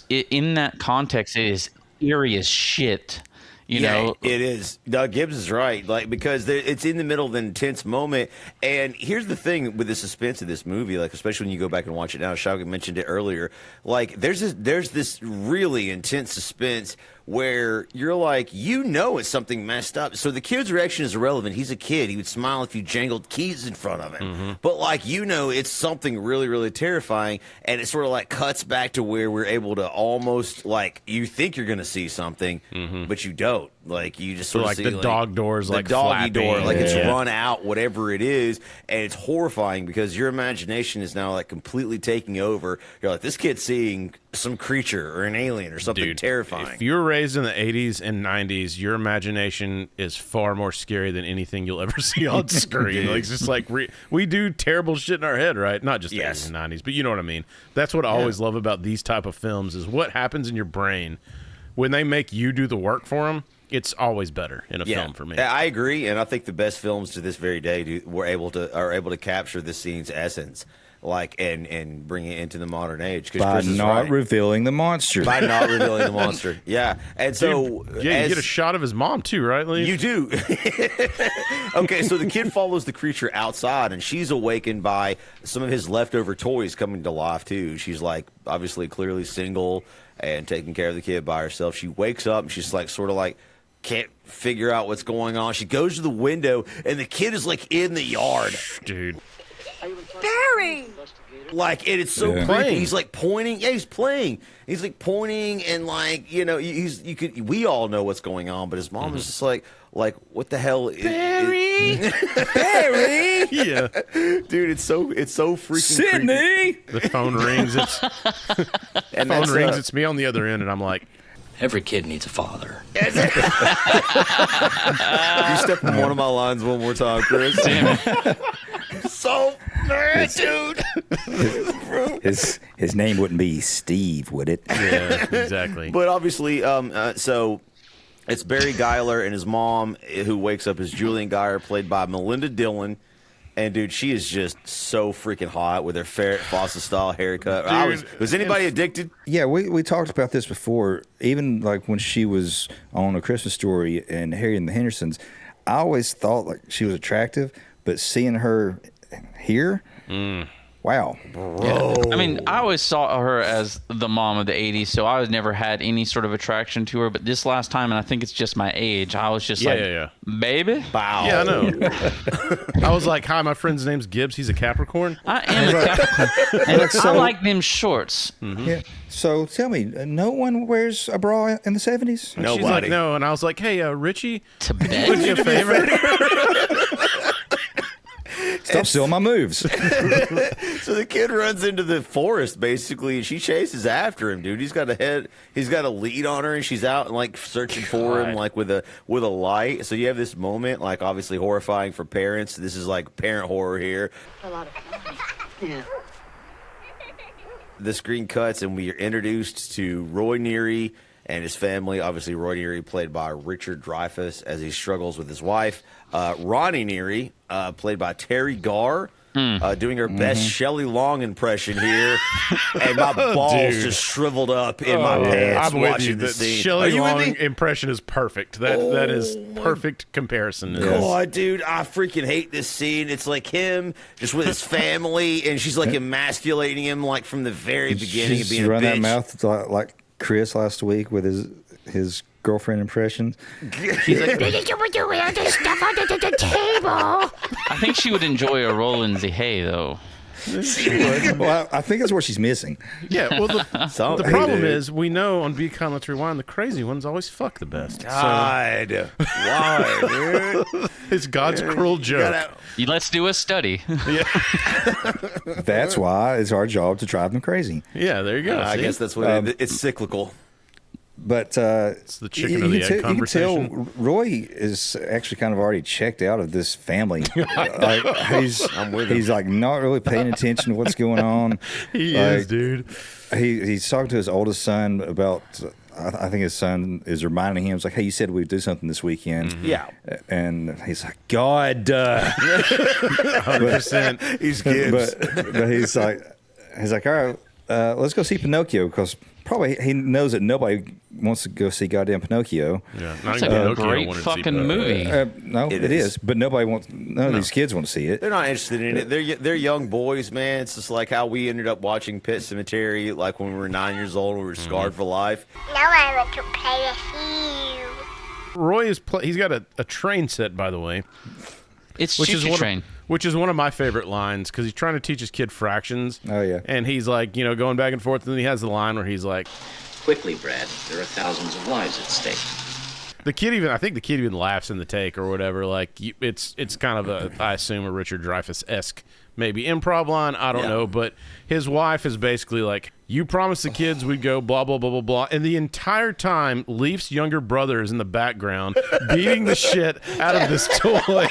in that context it is eerie as shit. You know, it is. Doug Gibbs is right, like because it's in the middle of an intense moment. And here's the thing with the suspense of this movie, like especially when you go back and watch it now. Shauki mentioned it earlier. Like there's this really intense suspense where you're like, it's something messed up. So the kid's reaction is irrelevant. He's a kid. He would smile if you jangled keys in front of him. Mm-hmm. But like, it's something really, really terrifying. And it sort of like cuts back to where we're able to almost like, you think you're going to see something, but you don't. don't. Like you just sort of like see the dog doors, the like doggy flapping. door, like it's Yeah. run out, whatever it is, and it's horrifying because your imagination is now like completely taking over. You're like, this kid's seeing some creature or an alien or something Dude, terrifying. If you were raised in the 80s and 90s, your imagination is far more scary than anything you'll ever see on screen. Like, it's just like we do terrible shit in our head, right? Not just the 80s and 90s, but you know what I mean. That's what I always love about these type of films is what happens in your brain when they make you do the work for them. It's always better in a film for me. I agree, and I think the best films to this very day are able to capture the scene's essence, like and bring it into the modern age. By not revealing the monster. By not revealing the monster. Yeah, and so you get a shot of his mom too, right, Lee? You do. Okay, so the kid follows the creature outside, and she's awakened by some of his leftover toys coming to life too. She's like obviously clearly single and taking care of the kid by herself. She wakes up and she's like sort of like can't figure out what's going on. She goes to the window, and the kid is like in the yard, dude. Barry! Like, and it's so creepy. Playing. He's like pointing. Yeah, he's playing. He's like pointing, and like we all know what's going on, but his mom is just like what the hell, Barry? Barry? Yeah, dude, it's so freaking Sydney. creepy. The phone rings. It's And phone that's, rings. It's me on the other end, and I'm like, Every kid needs a father. You step in one of my lines one more time, Chris. So, dude. His name wouldn't be Steve, would it? yeah, exactly. But obviously, so it's Barry Geiler and his mom who wakes up as Julian Geyer, played by Melinda Dillon. And, dude, she is just so freaking hot with her Farrah Fawcett-style haircut. Was anybody addicted? Yeah, we talked about this before. Even, like, when she was on A Christmas Story and Harry and the Hendersons, I always thought, like, she was attractive. But seeing her here, wow. Yeah. I mean, I always saw her as the mom of the 80s, so I never had any sort of attraction to her. But this last time, and I think it's just my age, I was just baby? Wow. Yeah, I know. I was like, hi, my friend's name's Gibbs. He's a Capricorn. I am a Capricorn. And I like them shorts. Yeah. So tell me, no one wears a bra in the 70s? And she's like, no. And I was like, hey, Richie, to bed. would you a favor? Stop stealing my moves. So the kid runs into the forest basically, and she chases after him, dude. He's got a lead on her, and she's out and like searching for him, like with a light. So you have this moment, like obviously horrifying for parents. This is like parent horror here. A lot of fun. Yeah. The screen cuts, and we are introduced to Roy Neary and his family. Obviously, Roy Neary, played by Richard Dreyfuss, as he struggles with his wife. Ronnie Neary, played by Teri Garr, doing her best Shelley Long impression here. And my balls just shriveled up in my pants I'm watching with you. this scene. Shelley Are you Long with me? impression is perfect. That is perfect comparison. God, dude, I freaking hate this scene. It's like him just with his family, and she's like emasculating him like from the very beginning of She's being a run that bitch. mouth like Chris last week with his girlfriend impressions. She's like, Did you wear the stuff under the table? I think she would enjoy a roll in the hay, though. Well, I think that's what she's missing. Yeah, well, the problem is we know on Be Kind, Let's Rewind, the crazy ones always fuck the best. God, why, dude? It's God's cruel joke. Let's do a study. That's why it's our job to drive them crazy. Yeah, there you go. I guess that's what it's cyclical. But it's the chicken or the egg conversation. You can tell Roy is actually kind of already checked out of this family. He's like not really paying attention to what's going on. He is, dude. He's talking to his oldest son about. I think his son is reminding him, it's like, hey, you said we'd do something this weekend. Mm-hmm. Yeah. And he's like, God. 100%. He's Gibbs. But he's like, all right, let's go see Pinocchio, because probably he knows that nobody wants to go see goddamn Pinocchio. Yeah, It's like a great fucking movie. No, it is. But none of these kids want to see it. They're not interested in it. They're young boys, man. It's just like how we ended up watching Pet Sematary, like when we were 9 years old, we were scarred for life. Now I want to play with you. Roy he's got a train set, by the way. It's Choo-Choo Train. Which is one of my favorite lines, because he's trying to teach his kid fractions. Oh, yeah. And he's like, going back and forth, and then he has the line where he's like, Quickly, Brad. There are thousands of lives at stake. I think the kid even laughs in the take or whatever. Like it's kind of I assume a Richard Dreyfuss-esque maybe improv line. I don't know, but his wife is basically like, you promised the kids we'd go blah blah blah blah blah, and the entire time Leaf's younger brother is in the background beating the shit out of this toy.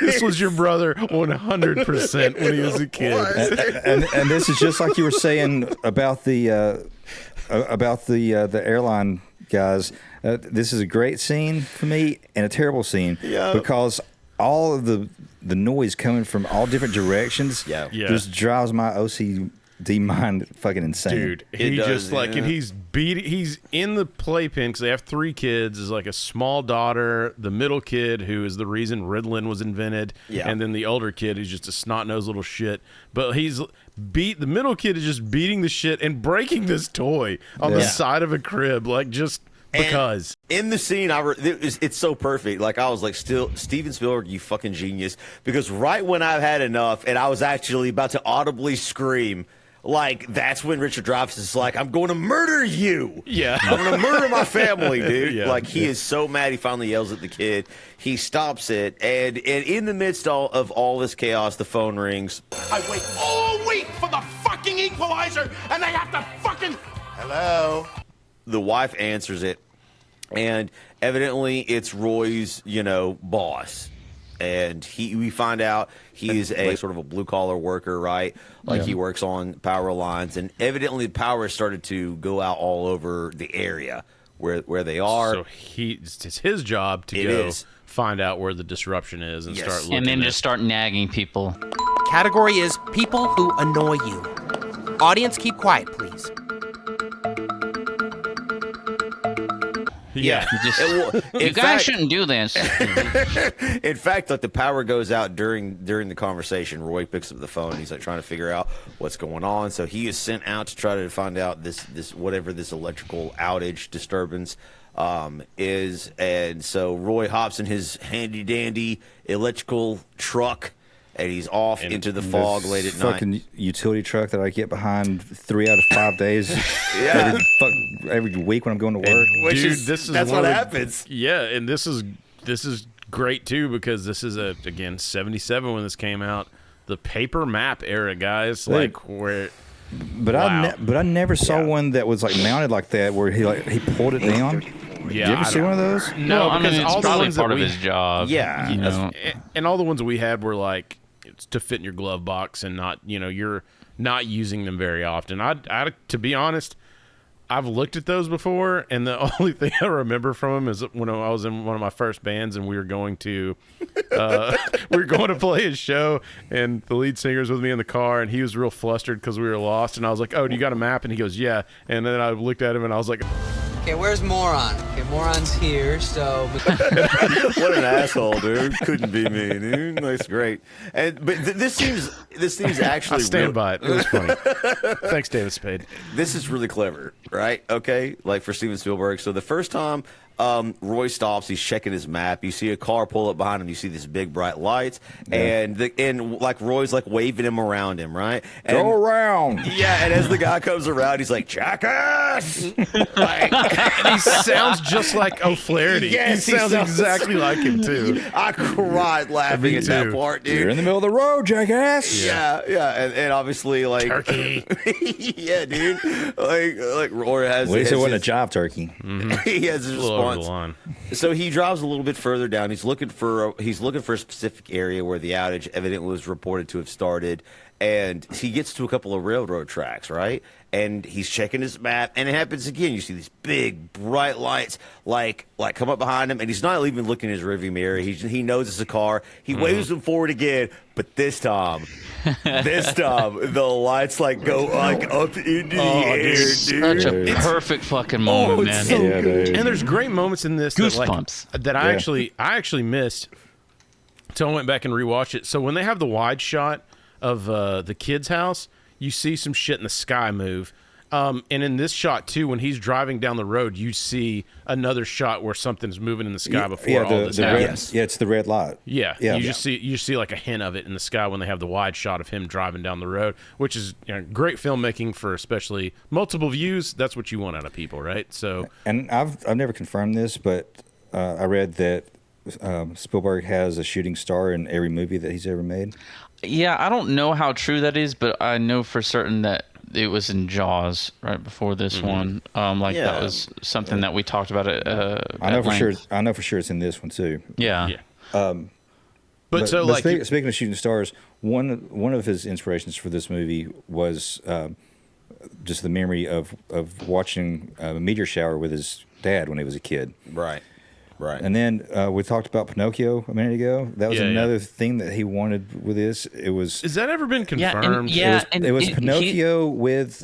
This was your brother 100% when he was a kid. And this is just like you were saying about the airline guys. This is a great scene for me and a terrible scene because all of the noise coming from all different directions just drives my OCD mind fucking insane. Dude, he does, and he's in the playpen because they have 3 kids. Is like a small daughter, the middle kid who is the reason Ritalin was invented, and then the older kid who's just a snot-nosed little shit. But the middle kid is just beating the shit and breaking this toy on the side of a crib, like just because. And in the scene, it's so perfect. Like I was like, Steven Spielberg, you fucking genius. Because right when I've had enough, and I was actually about to audibly scream. Like, that's when Richard Dreyfuss is like, I'm going to murder you. Yeah. I'm going to murder my family, dude. Like, he is so mad. He finally yells at the kid. He stops it. And in the midst of all this chaos, the phone rings. I wait all week for the fucking equalizer, and they have to fucking... Hello? The wife answers it. And evidently, it's Roy's, boss. And we find out he's a sort of a blue-collar worker, right? Like he works on power lines, and evidently the power started to go out all over the area where they are. So it's his job to find out where the disruption is and start looking. And then just start nagging people. Category is people who annoy you. Audience, keep quiet, please. Yeah. You guys shouldn't do this. In fact, like the power goes out during the conversation. Roy picks up the phone and he's like trying to figure out what's going on. So he is sent out to try to find out this whatever this electrical outage disturbance is. And so Roy hops in his handy dandy electrical truck. And he's off into the fog late at night. Fucking utility truck that I get behind 3 out of 5 days. every week when I'm going to work. That's what happens. Yeah, and this is great too because this is again 77 when this came out, the paper map era, guys. Like where. But I never saw one that was like mounted like that where he pulled it down. Yeah, did you ever see one of those? No, because it's all the probably ones part that of his job. Yeah, and all the ones we had were like it's to fit in your glove box and not you're not using them very often. I to be honest, I've looked at those before, and the only thing I remember from them is when I was in one of my first bands, and we were going to play his show, and the lead singer's with me in the car, and he was real flustered because we were lost, and I was like, "Oh, do you got a map?" And he goes, "Yeah," and then I looked at him, and I was like. Okay, where's Moron? Okay, Moron's here, so... What an asshole, dude. Couldn't be me, dude. That's great. But this seems actually... I stand by it. It was funny. Thanks, David Spade. This is really clever, right? Okay? Like for Steven Spielberg. So the first time Roy stops, he's checking his map. You see a car pull up behind him. You see these big bright lights, and like Roy's like waving him around him, right? And, go around. Yeah, and as the guy comes around, he's like, "Jackass!" And he sounds just like O'Flaherty. Yes, he sounds exactly like him too. I cried laughing at that part, dude. You're in the middle of the road, jackass. Yeah, and obviously like turkey. Yeah, dude. Like Roy has. At least it wasn't a jive turkey. Mm-hmm. He has his response. So he drives a little bit further down. He's looking for a specific area where the outage evidently was reported to have started, and he gets to a couple of railroad tracks, right? And he's checking his map, and it happens again. You see these big bright lights like come up behind him, and he's not even looking in his rearview mirror. He knows it's a car. He waves them forward again, but this time the lights go up into the air, dude. Such a perfect fucking moment, man. So good. And there's great moments in this Goosebumps. that I actually missed. So I went back and rewatched it. So when they have the wide shot of the kid's house, you see some shit in the sky move. And in this shot too, when he's driving down the road, you see another shot where something's moving in the sky before all this happens. It's the red light. Yeah, you see like a hint of it in the sky when they have the wide shot of him driving down the road, which is great filmmaking for especially multiple views. That's what you want out of people, right? So, and I've never confirmed this, but I read that Spielberg has a shooting star in every movie that he's ever made. Yeah, I don't know how true that is, but I know for certain that it was in Jaws right before this one. That was something that we talked about. I know for sure. I know for sure it's in this one too. Yeah. But speaking of shooting stars, one of his inspirations for this movie was just the memory of watching a meteor shower with his dad when he was a kid. Right. And then we talked about Pinocchio a minute ago. That was another thing that he wanted with this. It was. Has that ever been confirmed? It was Pinocchio with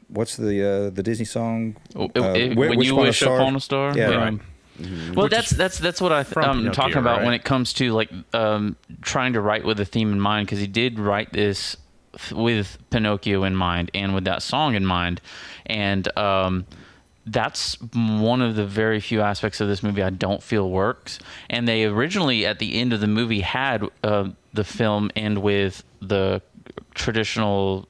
what's the Disney song? When You Wish Upon a Star. Yeah. Right. Mm-hmm. Well, that's what I'm talking about when it comes to like trying to write with a theme in mind, because he did write this with Pinocchio in mind and with that song in mind, and that's one of the very few aspects of this movie I don't feel works. And they originally, at the end of the movie, had the film end with the traditional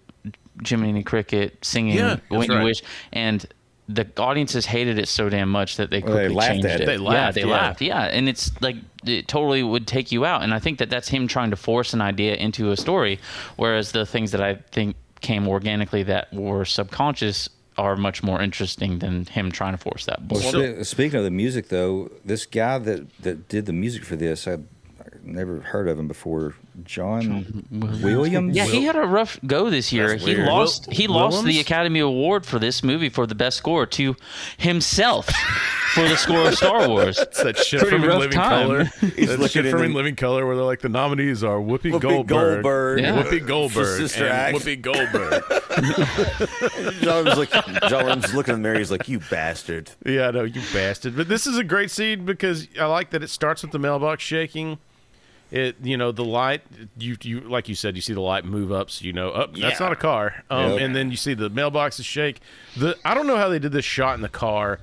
Jiminy Cricket singing When You Wish, and the audiences hated it so damn much that they quickly changed it. They laughed. Yeah, and it's like it totally would take you out. And I think that that's him trying to force an idea into a story, whereas the things that I think came organically that were subconscious are much more interesting than him trying to force that. Well, speaking of the music, though, this guy that did the music for this, I've never heard of him before. John Williams. Yeah, he had a rough go this year. He lost the Academy Award for this movie for the best score to himself for the score of Star Wars. It's that shit from In Living Color. That shit from In Living Color where they're like, the nominees are Whoopi Goldberg, Whoopi Goldberg, Sister and Act. Whoopi Goldberg. John Williams looking at Mary. He's like, "You bastard." Yeah, no, you bastard. But this is a great scene because I like that it starts with the mailbox shaking. The light, you like you said, you see the light move up, so that's not a car. And then you see the mailboxes shake. I don't know how they did this shot in the car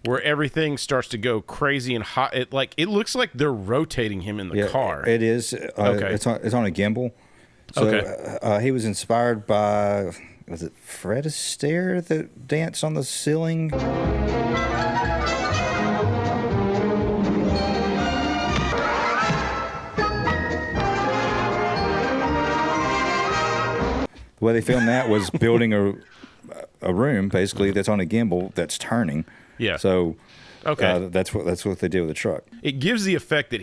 where everything starts to go crazy and hot. It looks like they're rotating him in the car. It is. Okay. It's on a gimbal. So he was inspired by, was it Fred Astaire that danced on the ceiling? The way they filmed that was building a room basically that's on a gimbal that's turning. Yeah. So that's what they did with the truck. It gives the effect that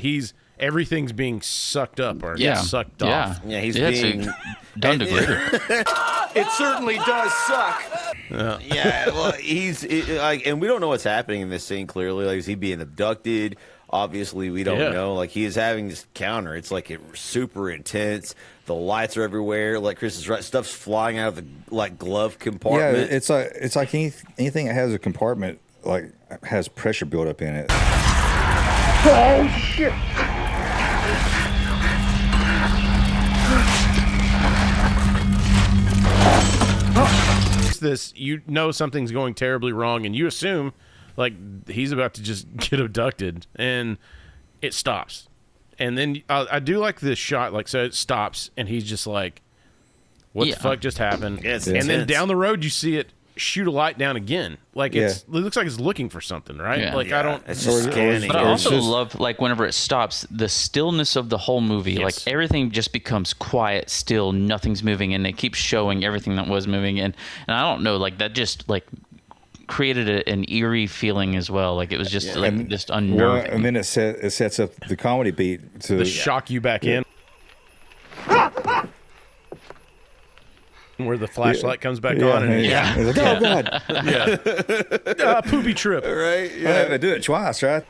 everything's being sucked up or sucked off. Yeah, he's being done to glitter. It certainly does suck. Yeah, well, and we don't know what's happening in this scene clearly. Like, is he being abducted? Obviously, we don't know. Like, he is having this encounter. It's like super intense. The lights are everywhere. Like Chris is right, stuff's flying out of the glove compartment. Yeah, it's like anything that has a compartment has pressure buildup in it. Oh shit! This, something's going terribly wrong, and you assume like he's about to just get abducted, and it stops. And then I do like this shot, so it stops, and he's just like, what the fuck just happened? Yeah, it's and intense. then down the road, you see it shoot a light down again. It looks like it's looking for something, right? Yeah. I don't... It's just scanning. But I also love, whenever it stops, the stillness of the whole movie. Yes. Everything just becomes quiet, still, nothing's moving, and they keep showing everything that was moving. And I don't know, that just, created an eerie feeling as well. It was just just unnerving. Well, and then it sets up the comedy beat to shock you back in. Where the flashlight comes back on and it's like, oh god, poopy trip, right? Yeah, they do it twice, right?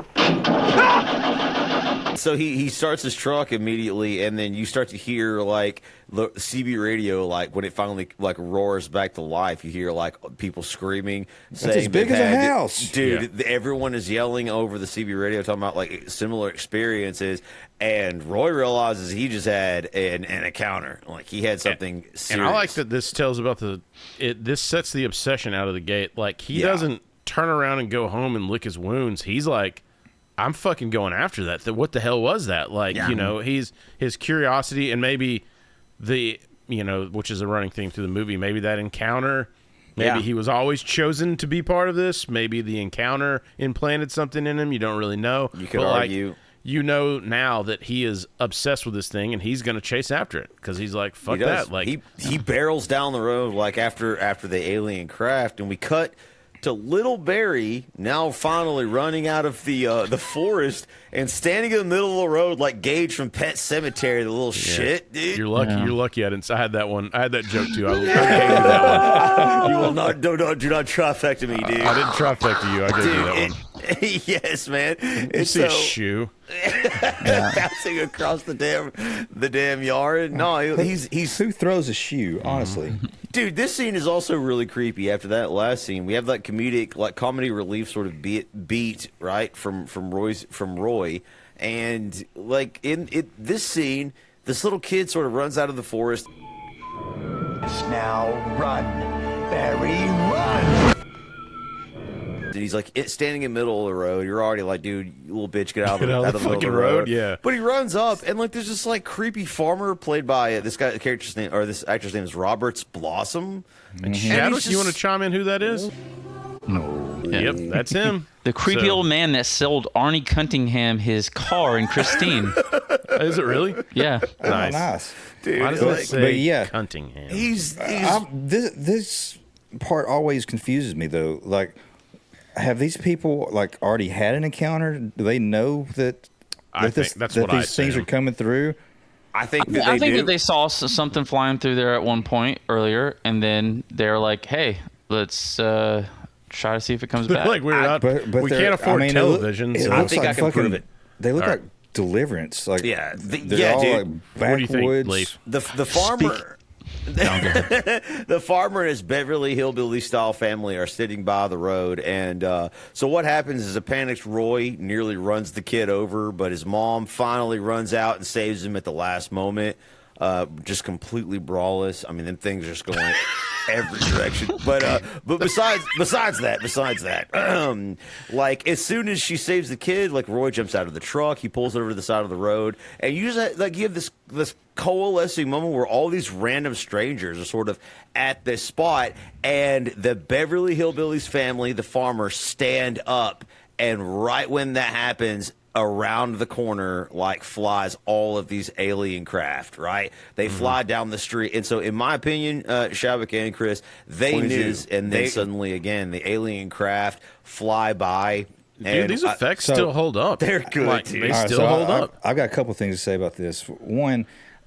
So he starts his truck immediately, and then you start to hear like the CB radio, like when it finally like roars back to life. You hear like people screaming, saying as big as a house, dude. Everyone is yelling over the CB radio, talking about like similar experiences. And Roy realizes he just had an encounter, like he had something serious. And I like that this tells about this sets the obsession out of the gate. Like he doesn't turn around and go home and lick his wounds. He's like, I'm fucking going after that. What the hell was that? Like, you know, his curiosity and maybe which is a running theme through the movie, maybe that encounter, maybe he was always chosen to be part of this. Maybe the encounter implanted something in him. You don't really know. You could argue. You know now that he is obsessed with this thing and he's going to chase after it because he's like, fuck that. Like he barrels down the road like after the alien craft, and we cut to little Barry now finally running out of the forest and standing in the middle of the road like Gage from Pet Sematary, the little shit, dude. You're lucky. You're lucky I didn't. I had that one. I had that joke too. I gave you that one. You will not do not trifecta me, dude. I didn't trifecta you. I gave you that one. Yes, man. You see a shoe bouncing across the damn yard. No, he's who throws a shoe, honestly. Dude, this scene is also really creepy. After that last scene, we have that comedic, like comedy relief sort of beat right from Roy, and like in this scene, this little kid sort of runs out of the forest. Now run, Barry, run! And he's like standing in the middle of the road. You're already like, dude, you little bitch, get out of the middle of the fucking road. Yeah. But he runs up, and like, there's this like creepy farmer played by this actor's name is Roberts Blossom. And Shadows, you want to chime in who that is? No. Yep, that's him. The creepy old man that sold Arnie Cunningham his car in Christine. Is it really? Yeah. Nice. Dude, why does it say but yeah, Cunningham? This part always confuses me though. Like, have these people like already had an encounter? Do they know that these things are coming through? I think that I think that they saw something flying through there at one point earlier, and then they're like, "Hey, let's try to see if it comes back." Like we can't afford television. So I think I can prove it. They look like Deliverance. Like they're all dude. Like what do you think, backwoods. The farmer. The farmer and his Beverly Hillbilly style family are sitting by the road, and so what happens is a panicked Roy nearly runs the kid over, but his mom finally runs out and saves him at the last moment. Just completely brawless. I mean, them things are just going every direction. But besides that, like as soon as she saves the kid, like Roy jumps out of the truck, he pulls it over to the side of the road, and you just like you have this coalescing moment where all these random strangers are sort of at this spot, and the Beverly Hillbillies family, the farmer, stand up, and right when that happens, around the corner like flies all of these alien craft, right? They fly down the street, and so in my opinion, Shabak and Chris, they knew, and then suddenly again the alien craft fly by. Dude, these effects still hold up. They're good. Like, dude. they still hold up. I've got a couple things to say about this. One,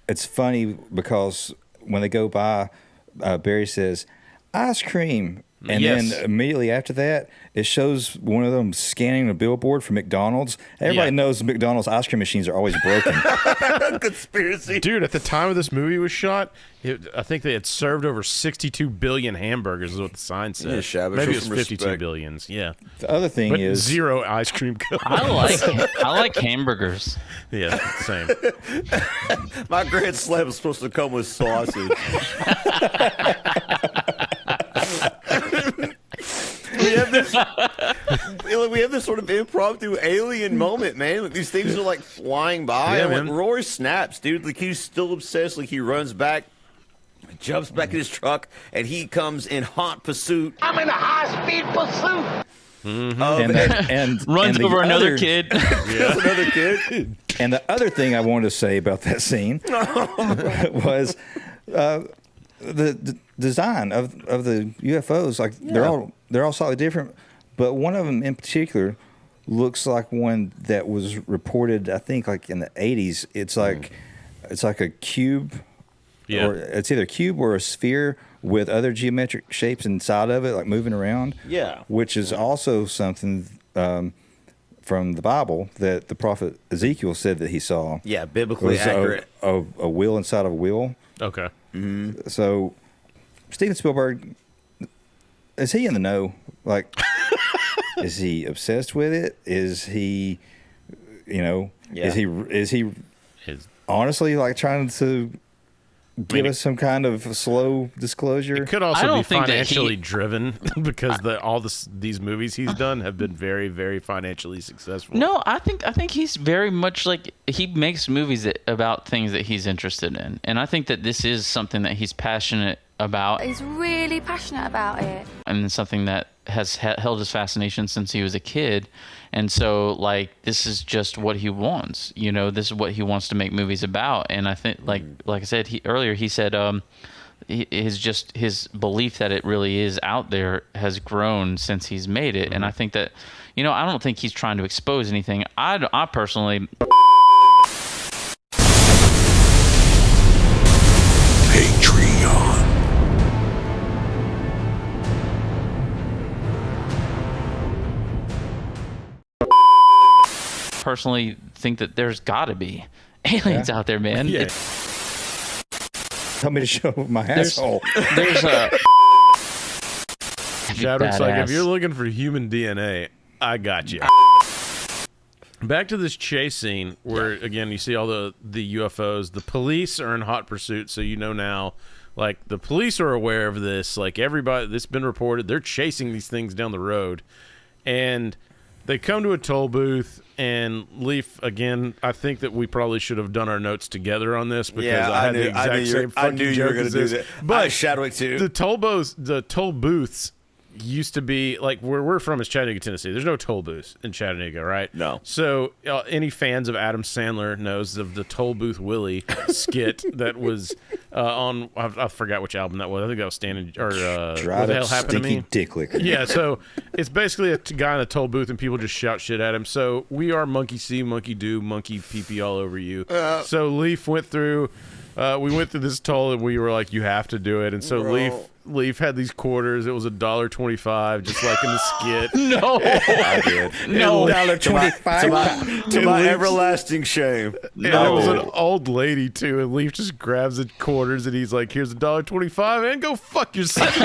it's funny because when they go by, Barry says, "Ice cream." And then immediately after that, it shows one of them scanning a billboard for McDonald's. Everybody knows McDonald's ice cream machines are always broken. Conspiracy. Dude, at the time of this movie was shot, I think they had served over 62 billion hamburgers is what the sign said. Yeah, maybe it was 52 billions. Yeah. The other thing is zero ice cream cones. I like hamburgers. Yeah, same. My grand slam was supposed to come with sausage. We have this sort of impromptu alien moment, man. Like, these things are like flying by, and like Roy snaps, dude. Like he's still obsessed. Like he runs back, jumps back in his truck, and he comes in hot pursuit. I'm in a high-speed pursuit. And runs over another kid. Another kid. And the other thing I wanted to say about that scene was the design of the UFOs. Like they're all slightly different, but one of them in particular looks like one that was reported, I think, like in the 80s. It's like a cube, or it's either a cube or a sphere with other geometric shapes inside of it, like moving around. Yeah, which is also something from the Bible that the prophet Ezekiel said that he saw. Yeah, It biblically was accurate. a wheel inside of a wheel. Okay. So, Steven Spielberg, is he in the know? Like, is he obsessed with it? Is he, is he honestly like trying to give us some kind of slow disclosure? It could also be financially driven because these movies he's done have been very, very financially successful. No, I think he's very much like he makes movies about things that he's interested in, and I think that this is something that he's passionate about. He's really passionate about it, and something that has held his fascination since he was a kid. And so, like, this is just what he wants. This is what he wants to make movies about. And I think, like I said earlier, he said his belief that it really is out there has grown since he's made it. And I think that, I don't think he's trying to expose anything. I personally... personally think that there's got to be aliens out there, man. Yeah. Tell me to show my asshole. There's a Shadwick's like, if you're looking for human DNA, I got you. Back to this chase scene where, again, you see all the UFOs. The police are in hot pursuit, so now, like, the police are aware of this. Like, everybody, this has been reported. They're chasing these things down the road. And they come to a toll booth, and Leaf, again, I think that we probably should have done our notes together on this because I had the exact same fucking joke. I knew you were going to do that. But Shadwick, too. The toll booths used to be, like, where we're from is Chattanooga, Tennessee. There's no toll booths in Chattanooga, right? No. So any fans of Adam Sandler knows of the Toll Booth Willie skit that was on, I forgot which album that was. I think that was Standing, or What the Hell Happened to Me? Dick licker. Yeah, so it's basically a guy in a toll booth and people just shout shit at him. So we are monkey see, monkey do, monkey pee-pee all over you. So Leaf went through, we went through this toll and we were like, you have to do it. And so Leaf had these quarters. It was $1.25, just like in the skit. No, I did. No, $1.25 to my everlasting shame. And it was an old lady too. And Leaf just grabs the quarters and he's like, "Here's $1.25, and go fuck yourself."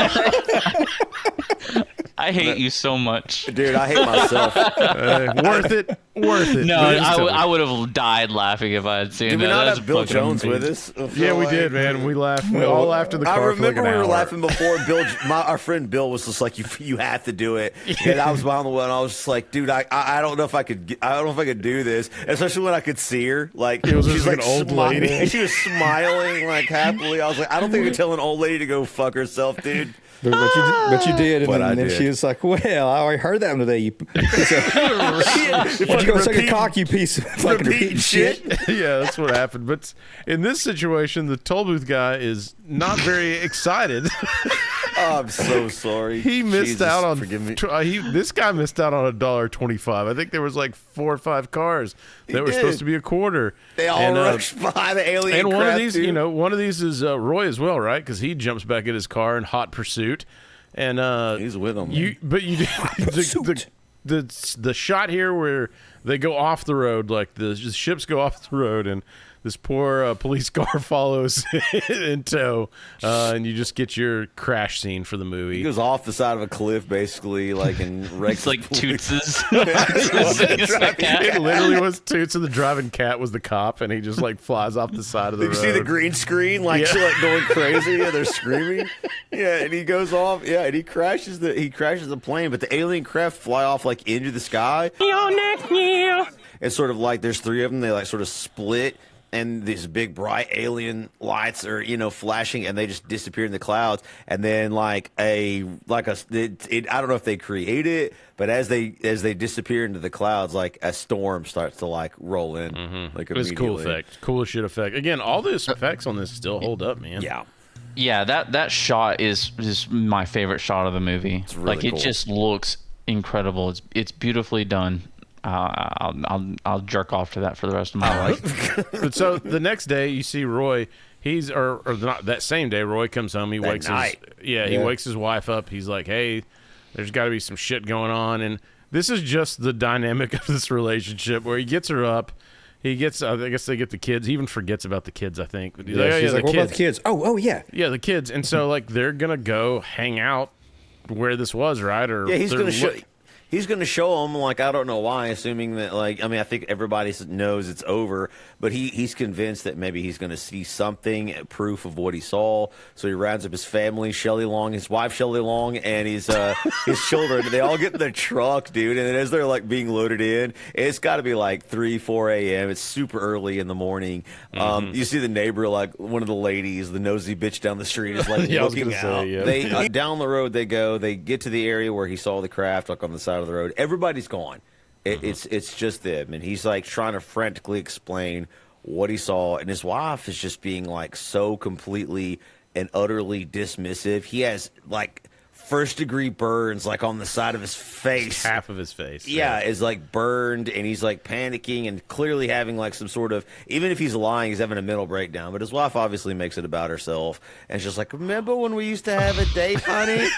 I hate you so much, dude. I hate myself. Worth it. No, I would have died laughing if I had seen that. Did we not That's have Bill fucking Jones amazing. with us? Yeah, we did, man. We laughed. We all laughed in the car. I remember for like an we were hour. laughing before. Our friend Bill was just like, "You have to do it." And I was behind the wheel, and I was just like, "Dude, I don't know if I could. I don't know if I could do this." Especially when I could see her, like she's like an old lady, and she was smiling like happily. I was like, "I don't think I could tell an old lady to go fuck herself, dude." But you did, and then did. she was like, "Well, I already heard that one today. You go suck a cock, you piece of fucking repeating shit." Yeah, that's what happened. But in this situation, the toll booth guy is not very excited. Oh, I'm so sorry. He missed out on. Forgive me. This guy missed out on $1.25. I think there was like 4 or 5 cars that were supposed to be a quarter. They all rushed by the alien. And one of these, too. one of these is Roy as well, right? Because he jumps back in his car in hot pursuit, and he's with him. But you the shot here where they go off the road, like the ships go off the road, and this poor police car follows in tow, and you just get your crash scene for the movie. He goes off the side of a cliff, basically, like in Rex. It's like Toots. It literally was Toots, and the driving cat was the cop, and he just like flies off the side of the road. You see the green screen, like going crazy, and they're screaming. Yeah, and he goes off. Yeah, and he crashes the plane, but the alien craft fly off like into the sky. It's sort of like there's 3 of them. They like sort of split. And these big bright alien lights are, flashing, and they just disappear in the clouds. And then I don't know if they create it, but as they disappear into the clouds, like a storm starts to like roll in. Mm-hmm. Like it was a cool effect, cool as shit effect. Again, all the effects on this still hold up, man. Yeah. That shot is my favorite shot of the movie. It's really cool. It just looks incredible. It's beautifully done. I'll jerk off to that for the rest of my life. But so the next day, you see Roy. He's or not that same day. Roy comes home. He wakes his wife up. He's like, "Hey, there's got to be some shit going on." And This is just the dynamic of this relationship where he gets her up. He gets, I guess they get the kids. He even forgets about the kids, I think. She's like, what about the kids? Oh, yeah. Yeah, the kids. And so, like, they're going to go hang out where this was, right? Or yeah, he's going to show... He's going to show him, like, I don't know why, assuming that, like, I mean, I think everybody knows it's over, but he's convinced that maybe he's going to see something, proof of what he saw. So he rounds up his family, Shelley Long, his wife, Shelley Long, and his children. They all get in the truck, dude. And then as they're, like, being loaded in, it's got to be, like, 3, 4 a.m. It's super early in the morning. You see the neighbor, like, one of the ladies, the nosy bitch down the street is, like, looking out. They down the road they go. They get to the area where he saw the craft, like, on the side of the road. Everybody's gone. It's just them, and he's like trying to frantically explain what he saw, and his wife is just being like so completely and utterly dismissive. He has like first-degree burns like on the side of his face. Half of his face. Yeah, is like burned, and he's like panicking and clearly having like some sort of, even if he's lying, he's having a mental breakdown. But his wife obviously makes it about herself, and she's like, remember when we used to have a date, honey?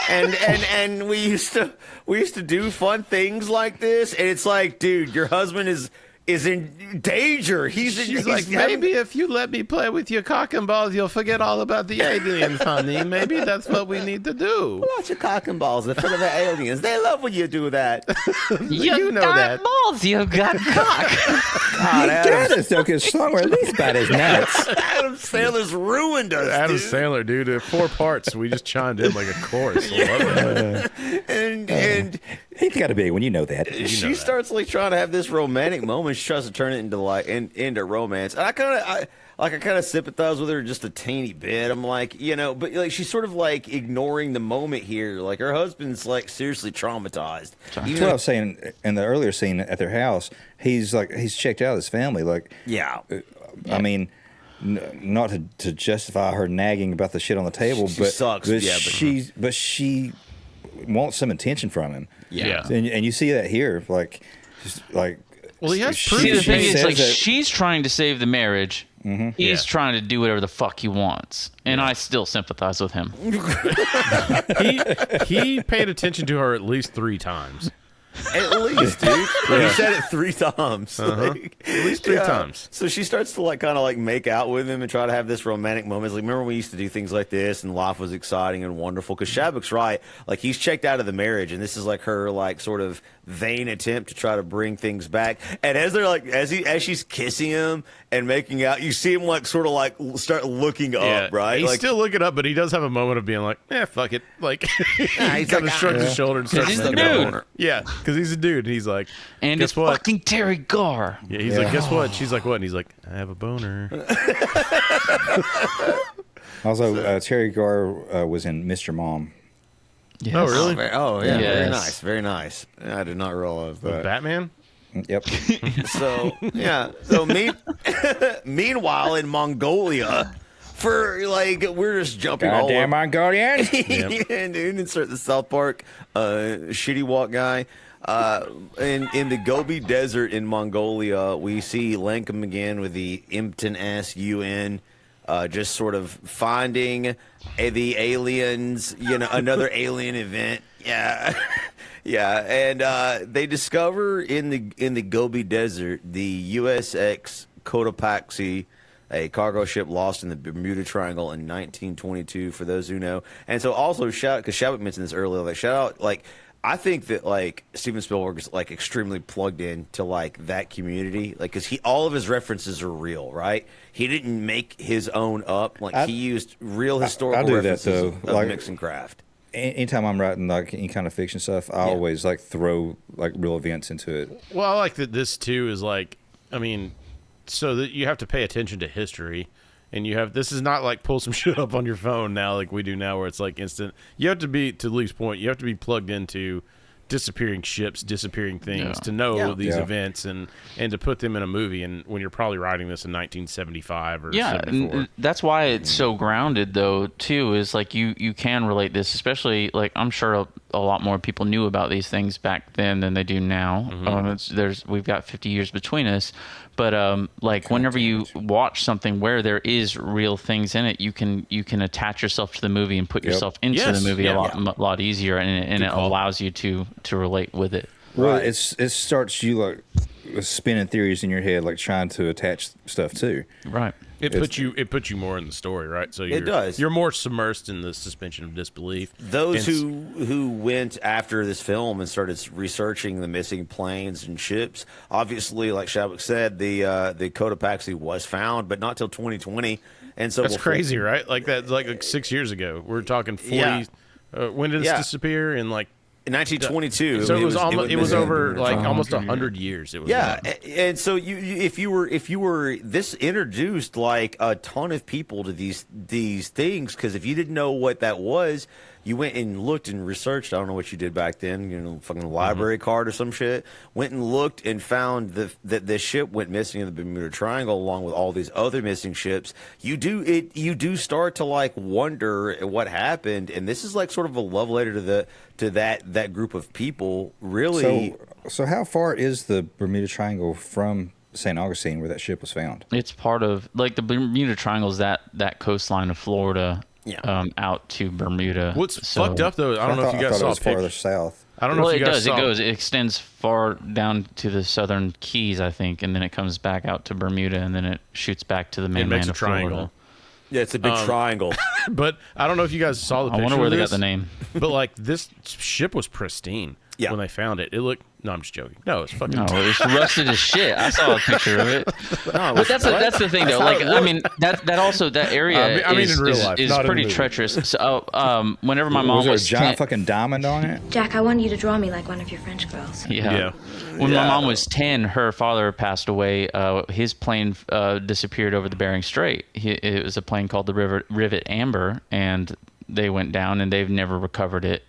and we used to do fun things like this? And it's like, dude, your husband is in danger. He's like, maybe if you let me play with your cock and balls, you'll forget all about the aliens, honey. Maybe that's what we need to do. What about your cock and balls in front of the aliens? They love when you do that. You know that. Balls, you got cock. God, Adam took his song or at least about his nuts. Adam Sandler's ruined us, Adam dude. Sandler, dude. 4 parts. We just chimed in like a chorus. And he's got to be when you know that. She starts like trying to have this romantic moment. She tries to turn it into like into romance. And I kind of sympathize with her just a teeny bit. I'm like, you know, but like she's sort of like ignoring the moment here. Like her husband's like seriously traumatized. That's what I was saying in the earlier scene at their house. He's checked out his family. Like, yeah. I mean, not to justify her nagging about the shit on the table, she but sucks. But she wants some attention from him. Yeah. And you see that here, like. Well, he has proof. See, the thing is, like, that she's trying to save the marriage. Mm-hmm. He's trying to do whatever the fuck he wants, and I still sympathize with him. He paid attention to her at least 3 times. At least, dude. He said it 3 times. Like, at least 3 times. So she starts to like kind of like make out with him and try to have this romantic moment. It's like, remember when we used to do things like this and life was exciting and wonderful? Because Shabak's right. Like he's checked out of the marriage, and this is like her like sort of vain attempt to try to bring things back. And as they're like as she's kissing him and making out, you see him like sort of like start looking up, right? He's like, still looking up, but he does have a moment of being like, fuck it. Like he kind of shrugs his shoulder and starts looking up. Yeah, because he's a dude, and he's like, and guess it's what? fucking Teri Garr. Yeah, he's like, guess what? She's like, what? And he's like, I have a boner. Also, Teri Garr was in Mr. Mom. Yes. Oh, really? Oh, yeah. Yes. Very nice. Very nice. I did not realize that. Batman? Yep. So, yeah. So, meanwhile, in Mongolia, for like, we're just jumping all Goddamn over. Mongolian. And dude, insert the South Park shitty walk guy. In the Gobi Desert in Mongolia, we see Lankham again with the impotent-ass UN, just sort of finding the aliens, you know, another alien event. Yeah. Yeah, and they discover in the Gobi Desert the USS Cotopaxi, a cargo ship lost in the Bermuda Triangle in 1922, for those who know. And so also because Shabak mentioned this earlier, like shout out, like I think that like Steven Spielberg is like extremely plugged in to like that community, like because all of his references are real, right? He didn't make his own up, like he used real historical references of mixing craft. Anytime I'm writing like any kind of fiction stuff, I always like throw like real events into it. Well, I like that this too is like, I mean, so that you have to pay attention to history, and this is not like pull some shit up on your phone now like we do now where it's like instant. You have to be, to Lee's point, you have to be plugged into disappearing ships, disappearing things to know these events and to put them in a movie. And when you're probably writing this in 1975 or 74. That's why it's so grounded though too, is like you can relate this, especially like I'm sure a lot more people knew about these things back then than they do now. We've got 50 years between us, but like whenever you watch something where there is real things in it, you can attach yourself to the movie and put yourself into the movie a lot easier, and it allows you to relate with it. Well, it starts you like spinning theories in your head, like trying to attach stuff too. Right. It puts you more in the story, right? So it does. You're more submersed in the suspension of disbelief. Those who went after this film and started researching the missing planes and ships, obviously, like Shabak said, the Cotopaxi was found, but not till 2020. And so that's crazy, right? Like that, like 6 years ago. We're talking 40. Yeah. When did this disappear? In 1922. So it was over like almost 100 years. It was and so if you were this introduced like a ton of people to these things, because if you didn't know what that was, you went and looked and researched. I don't know what you did back then, fucking library card or some shit. Went and looked and found that this ship went missing in the Bermuda Triangle along with all these other missing ships. You do start to like wonder what happened, and this is like sort of a love letter to that group of people. Really. So how far is the Bermuda Triangle from St. Augustine where that ship was found? It's part of like the Bermuda Triangle is that coastline of Florida. Yeah. Out to Bermuda. What's fucked up though? I don't know if you guys saw it was farther south. I don't know if you guys saw. It extends far down to the southern Keys, I think, and then it comes back out to Bermuda, and then it shoots back to the mainland of Florida. Yeah, it's a big triangle. But I don't know if you guys saw the picture. I wonder where they got the name. But like this ship was pristine when they found it. It looked. No, I'm just joking. No, it's fucking. No, it's rusted as shit. I saw a picture of it. But that's the thing though. Like I mean that also that area is pretty treacherous. So whenever my mom was there a giant fucking diamond on it? Jack, I want you to draw me like one of your French girls. Yeah. When my mom was 10, her father passed away. His plane disappeared over the Bering Strait. It was a plane called the Rivet Amber, and they went down, and they've never recovered it.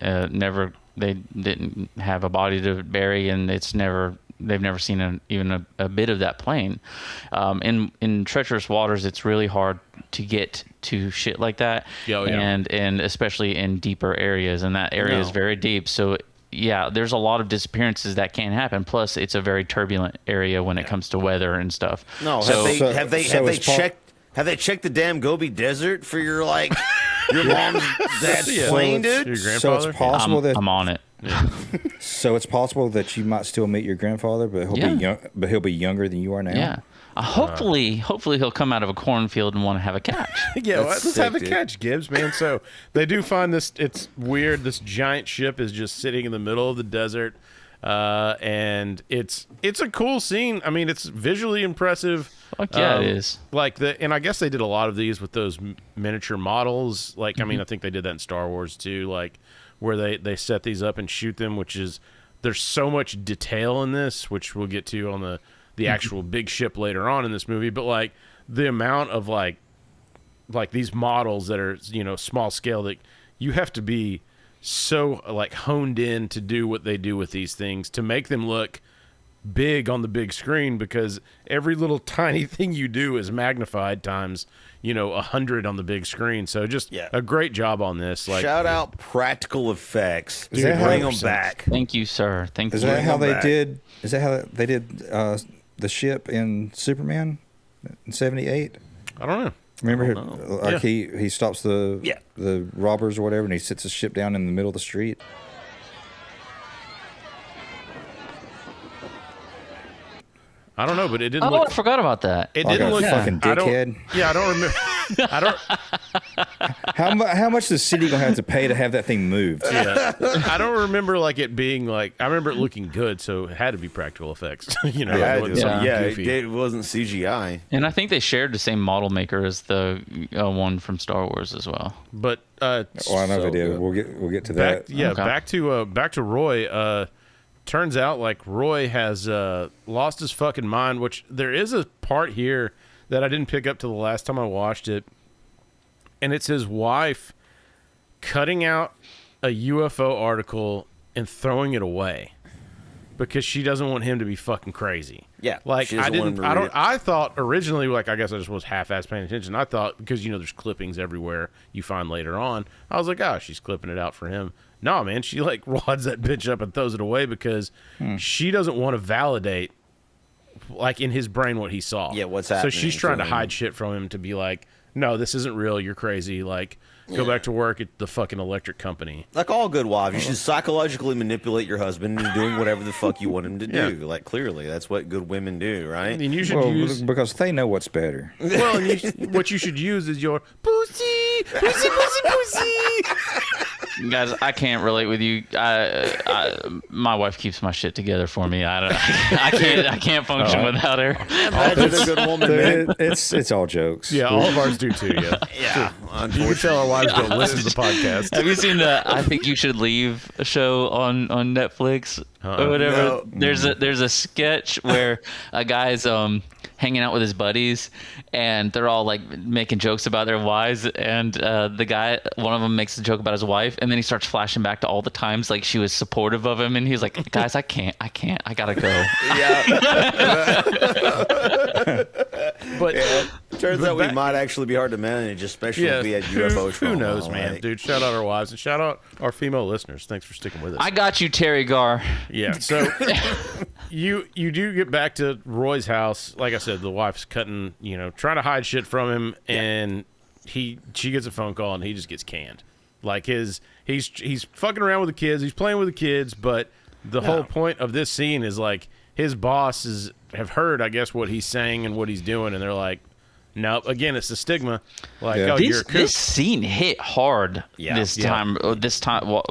They didn't have a body to bury, and they've never seen even a bit of that plane. In treacherous waters, it's really hard to get to shit like that, and especially in deeper areas, and that area is very deep. So yeah, there's a lot of disappearances that can happen. Plus, it's a very turbulent area when it comes to weather and stuff. No, have they checked the damn Gobi Desert for your like? Your mom's dad's plane, dude? Your grandfather? So it's possible that I'm on it. So it's possible that you might still meet your grandfather, but he'll be younger than you are now. Yeah. Hopefully he'll come out of a cornfield and want to have a catch. Let's have a catch, Gibbs, man. So they do find this. It's weird. This giant ship is just sitting in the middle of the desert, and it's a cool scene. I mean, it's visually impressive. Fuck yeah, it is. And I guess they did a lot of these with those miniature models. Like, I mean, I think they did that in Star Wars too. Like, where they set these up and shoot them, which is there's so much detail in this, which we'll get to on the actual big ship later on in this movie. But like the amount of like these models that are small scale, that you have to be so like honed in to do what they do with these things to make them look big on the big screen, because every little tiny thing you do is magnified times 100 on the big screen. So just a great job on this. Like, shout out practical effects. Dude, bring them back. Thank you, sir. Thank you. Is that how they did the ship in Superman in '78? I don't know. Remember, he stops the robbers or whatever, and he sits his ship down in the middle of the street. I don't know, but it didn't look. I forgot about that. It didn't look fucking dickhead. I don't remember. How much the city gonna have to pay to have that thing moved? Yeah, I don't remember like it being like. I remember it looking good, so it had to be practical effects. It wasn't CGI. And I think they shared the same model maker as the one from Star Wars as well. But I know they did. We'll get to that. Back to Roy. Turns out like Roy has lost his fucking mind, which there is a part here that I didn't pick up till the last time I watched it, and it's his wife cutting out a UFO article and throwing it away because she doesn't want him to be fucking crazy. Yeah, like I thought originally, like I guess I just was half-ass paying attention. I thought because there's clippings everywhere you find later on, I was like, oh, she's clipping it out for him. No, man, she like wads that bitch up and throws it away because she doesn't want to validate, like in his brain, what he saw. Yeah, what's happening? So she's trying to hide shit from him to be like, no, this isn't real. You're crazy. Like, go back to work at the fucking electric company. Like all good wives, you should psychologically manipulate your husband into doing whatever the fuck you want him to do. Like, clearly, that's what good women do, right? And you should use... because they know what's better. Well, and what you should use is your pussy, pussy, pussy, pussy. Guys, I can't relate with you. My wife keeps my shit together for me. I can't function without her. Imagine a good woman, man. It's all jokes. Yeah, all of ours do too. Yeah, yeah. You can tell our wives don't listen to the podcast. Have you seen the I Think You Should Leave show on Netflix or whatever? No. There's a sketch where a guy's hanging out with his buddies, and they're all like making jokes about their wives, and the guy, one of them makes a joke about his wife, and then he starts flashing back to all the times like she was supportive of him, and he's like, guys, I can't, I gotta go. But turns out we might actually be hard to manage, especially if we had UFO trauma. Who knows, man? Dude, shout out our wives and shout out our female listeners. Thanks for sticking with us. I got you, Teri Garr. Yeah, so you do get back to Roy's house. Like I said, the wife's trying to hide shit from him, and she gets a phone call and he just gets canned. Like he's fucking around with the kids, he's playing with the kids, but the whole point of this scene is like his bosses have heard, I guess, what he's saying and what he's doing, and they're like, nope. Again, it's the stigma. Like, you're a kook. This scene hit hard this time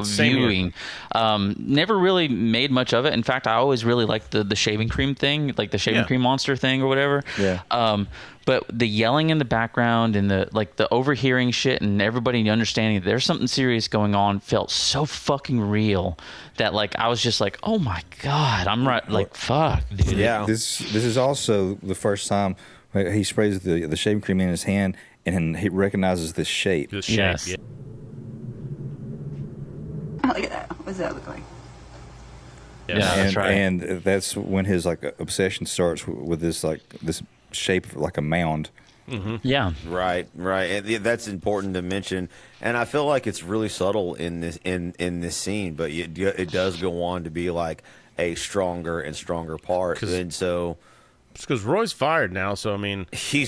viewing. Never really made much of it. In fact, I always really liked the shaving cream thing, like the shaving cream monster thing or whatever. Yeah. But the yelling in the background and the overhearing shit and everybody understanding that there's something serious going on felt so fucking real that like I was just like, oh my God, I'm right. Like, fuck, dude. Yeah. This is also the first time he sprays the shaving cream in his hand and he recognizes this shape. The shape. Yes. Yeah. Oh, look at that. What does that look like? Yeah, that's right. And that's when his like obsession starts with this shape like a mound. Mm-hmm. Yeah. Right. And that's important to mention, and I feel like it's really subtle in this scene, but it does go on to be like a stronger and stronger part, and so. It's because Roy's fired now, so I mean, she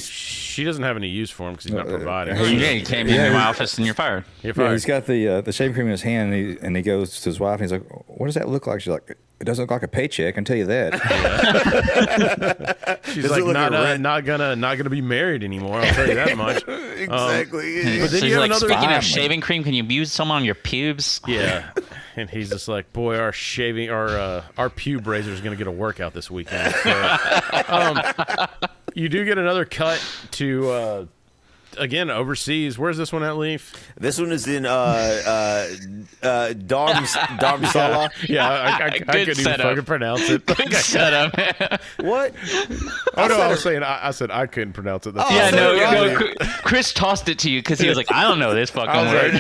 doesn't have any use for him because he's not providing. You came into my office and you're fired. You're fired. Yeah, he's got the shaving cream in his hand, and he goes to his wife and he's like, "What does that look like?" She's like, "It doesn't look like a paycheck, I can tell you that." She's like, not gonna be married anymore. I'll tell you that much. Exactly. But then She's you have like, another speaking of shaving cream, can you use some on your pubes? Yeah. And he's just like, boy, our pube razor is going to get a workout this weekend. So, you do get another cut to, again, overseas. Where's this one at, Leaf? This one is in Dharamsala. Yeah, I couldn't even fucking pronounce it. Good setup, man. What? Oh, no, I was saying, I said I couldn't pronounce it. Chris tossed it to you because he was like, I don't know this fucking word.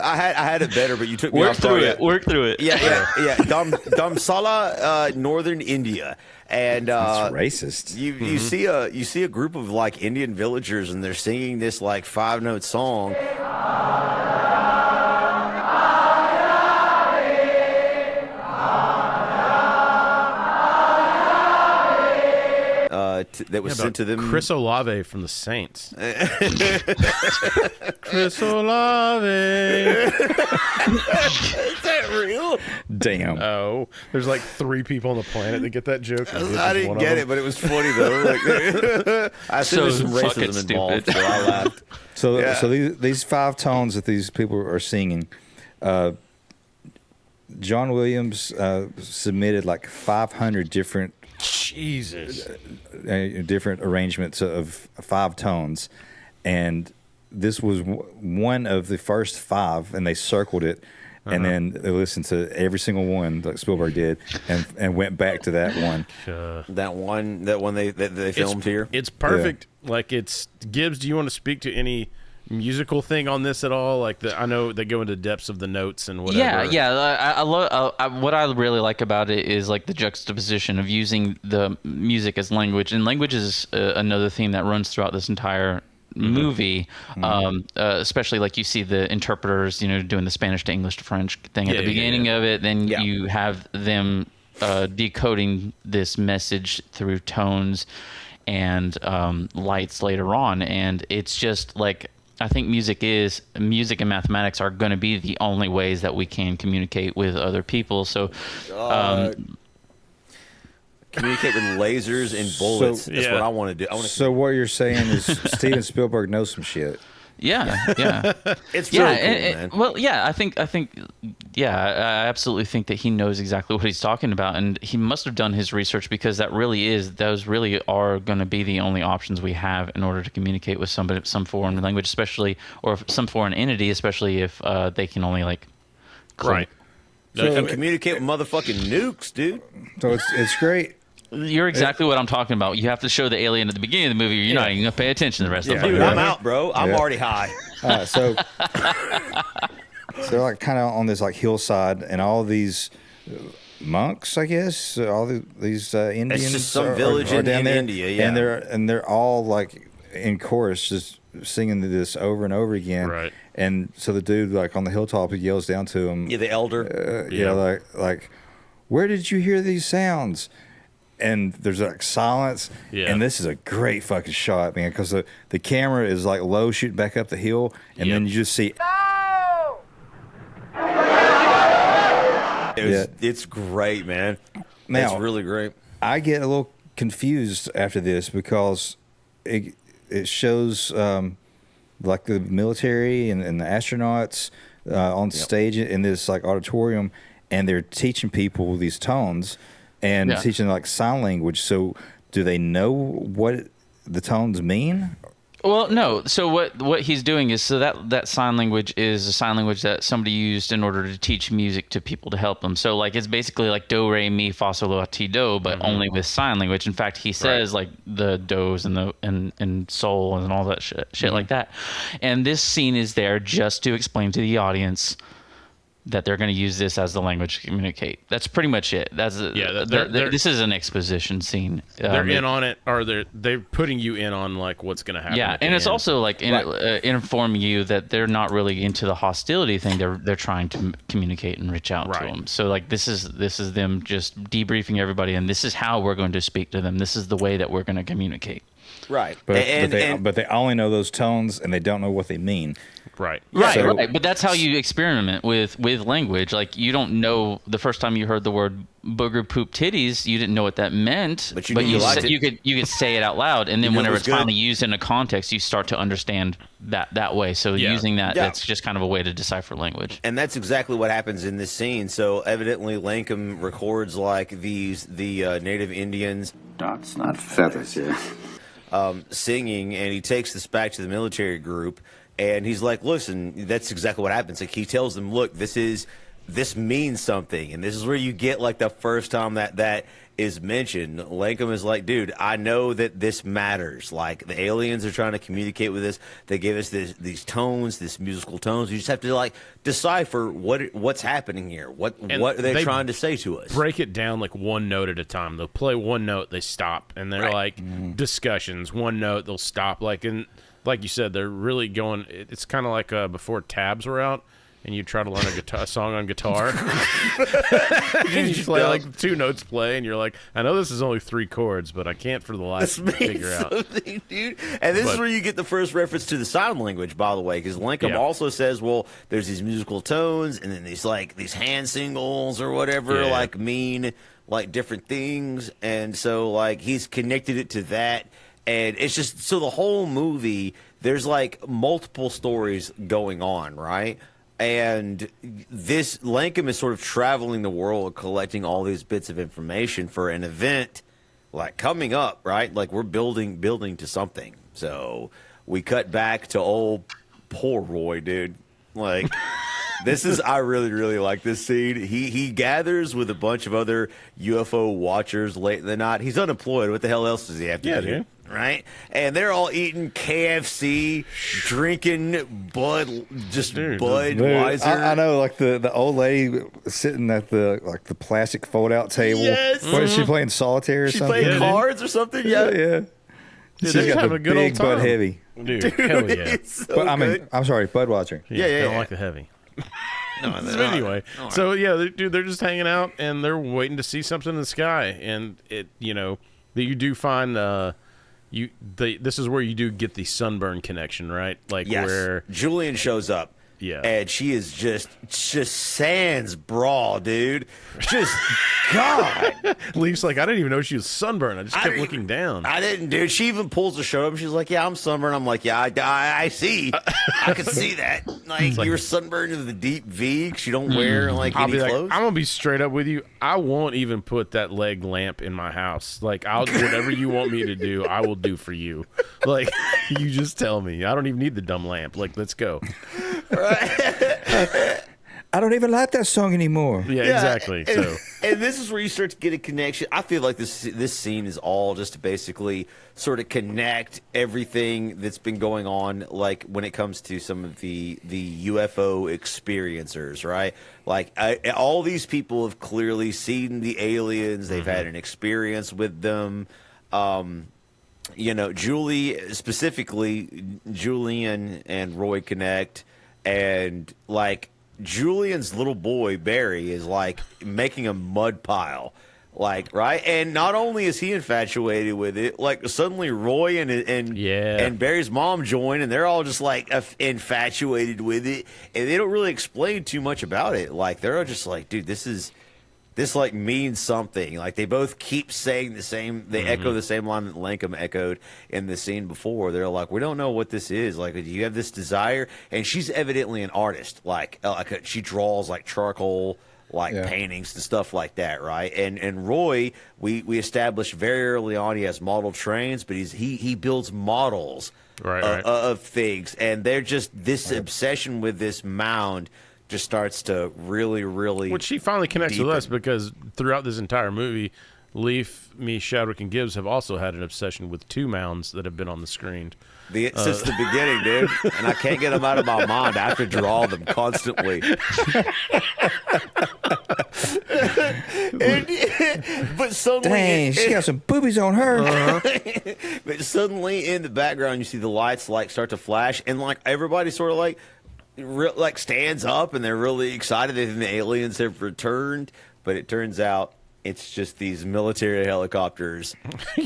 I had it better, but you took me off guard. Work through it. Yeah. Dharamsala, northern India. And that's racist. You see a group of like Indian villagers, and they're singing this like 5-note song. That was sent to them. Chris Olave from the Saints. Chris Olave. Is that real? Damn. Oh, there's like 3 people on the planet that get that joke. I didn't get it, but it was funny though. I assume there's some racism involved, so I laughed. So these 5 tones that these people are singing, John Williams submitted like 500 different different arrangements of 5 tones, and this was one of the first 5, and they circled it, and then they listened to every single one like Spielberg did, and went back to that one. That one they filmed here. It's perfect. Yeah. Like, it's Gibbs. Do you want to speak to any musical thing on this at all? Like, I know they go into depths of the notes and whatever. I love what I really like about it is like the juxtaposition of using the music as language, and language is another theme that runs throughout this entire movie. Especially like you see the interpreters, doing the Spanish to English to French thing at the beginning of it. Then you have them decoding this message through tones. and lights later on. And it's just like, I think music and mathematics are going to be the only ways that we can communicate with other people. So communicate with lasers and bullets. That's what I want to do. So what you're saying is Steven Spielberg knows some shit. Yeah. It's really cool, man. Well, yeah, I think, I absolutely think that he knows exactly what he's talking about, and he must have done his research, because those really are going to be the only options we have in order to communicate with somebody, some foreign language, especially, or some foreign entity, especially if they can only like. Right. So communicate with motherfucking nukes, dude. So it's great. You're exactly what I'm talking about. You have to show the alien at the beginning of the movie, or you're not even going to pay attention to the rest of the movie. Dude, I'm out, bro. I'm already high. So they're like kind of on this like hillside, and all these monks, I guess, all these Indians. It's just some village in India, yeah. And they're all like in chorus, just singing this over and over again. Right. And so the dude like on the hilltop, he yells down to him. Yeah, the elder. Like, where did you hear these sounds? And there's like silence, and this is a great fucking shot, man, because the camera is like low, shooting back up the hill, and then you just see. It's great, man. Now, it's really great. I get a little confused after this because it shows like the military and the astronauts on stage in this like auditorium, and they're teaching people these tones. And teaching like sign language. So do they know what the tones mean? Well, no. So what he's doing is, so that sign language is a sign language that somebody used in order to teach music to people to help them. So like it's basically like do, re, mi, fa, sol, la, ti, do, but only with sign language. In fact, he says like the do's and the and sol and all that shit like that. And this scene is there just to explain to the audience that they're going to use this as the language to communicate. That's pretty much it. That's this is an exposition scene. They're in on it, or they're putting you in on like what's going to happen. Yeah, and it's also like informing you that they're not really into the hostility thing. They're trying to communicate and reach out to them. So like this is them just debriefing everybody, and this is how we're going to speak to them. This is the way that we're going to communicate. Right. But they only know those tones, and they don't know what they mean. Right. Right. But that's how you experiment with language. Like you don't know the first time you heard the word booger poop titties, you didn't know what that meant. But you could say it out loud, and then whenever it's finally used in a context, you start to understand that way. So using that's just kind of a way to decipher language. And that's exactly what happens in this scene. So evidently Lankham records like the native Indians. Dots, not feathers, yeah. Singing, and he takes this back to the military group. And he's like, listen, that's exactly what happens. Like he tells them, look, this means something. And this is where you get like the first time that is mentioned. Lankham is like, dude, I know that this matters. Like the aliens are trying to communicate with us. They give us these tones, these musical tones. You just have to like decipher what's happening here. What are they trying to say to us? Break it down like one note at a time. They'll play one note, they stop, and they're like discussions. One note, they'll stop. Like you said, they're really going. It's kind of like before tabs were out, and you try to learn a song on guitar. And you play like two notes play, and you're like, I know this is only 3 chords, but I can't for the life figure out. Dude. And this is where you get the first reference to the sign language, by the way, because Lankham also says, well, there's these musical tones, and then these hand signals or whatever like mean like different things, and so like he's connected it to that. And it's just, so the whole movie, there's like multiple stories going on, right? And this, Lankham is sort of traveling the world, collecting all these bits of information for an event like coming up, right? Like we're building to something. So we cut back to old poor Roy, dude. Like I really, really like this scene. He gathers with a bunch of other UFO watchers late in the night. He's unemployed. What the hell else does he have to do? Dude. Right? And they're all eating KFC, drinking Budweiser. I know, like the old lady sitting at the plastic fold-out table. Yes. What is she playing, solitaire or something? She's playing cards or something? Yeah. Dude, She's got the big Bud Heavy. Dude, hell yeah. So but I mean, I'm sorry, Budweiser. Yeah. They don't like the heavy. Anyway, so they're just hanging out, and they're waiting to see something in the sky, and you do find this is where you do get the sunburn connection, right? Like where Julian shows up. Yeah. And she is just sans bra, dude. Just, God. Leaf's like, I didn't even know she was sunburned. I just kept looking down. I didn't, dude. She even pulls the shirt up. She's like, yeah, I'm sunburned. I'm like, yeah, I see. I can see that. Like, you're sunburned into the deep V because you don't wear, like, any clothes. I'm going to be straight up with you. I won't even put that leg lamp in my house. Like, whatever you want me to do, I will do for you. Like, you just tell me. I don't even need the dumb lamp. Like, let's go. I don't even like that song anymore. Yeah, exactly. And this is where you start to get a connection. I feel like this scene is all just to basically sort of connect everything that's been going on, like when it comes to some of the UFO experiencers, right? Like all these people have clearly seen the aliens. They've had an experience with them. Julian and Roy connect, and like Julian's little boy Barry is like making a mud pile, like, right? And not only is he infatuated with it, like suddenly Roy and Barry's mom join, and they're all just like infatuated with it, and they don't really explain too much about it. Like they're just like, dude, this like means something. Like they both keep saying the same. They echo the same line that Lankham echoed in the scene before. They're like, we don't know what this is. Like, do you have this desire? And she's evidently an artist. Like she draws like charcoal, like paintings and stuff like that, right? And Roy, we established very early on, he has model trains, but he builds models of things, and they're just this obsession with this mound. Just starts to really, which she finally connects with us, because throughout this entire movie, Leaf, me, Shadwick, and Gibbs have also had an obsession with two mounds that have been on the screen since the beginning, dude. And I can't get them out of my mind. I have to draw them constantly. But suddenly, dang, she got some boobies on her. But suddenly, in the background, you see the lights like start to flash, and like everybody sort of like stands up, and they're really excited that the aliens have returned. But it turns out it's just these military helicopters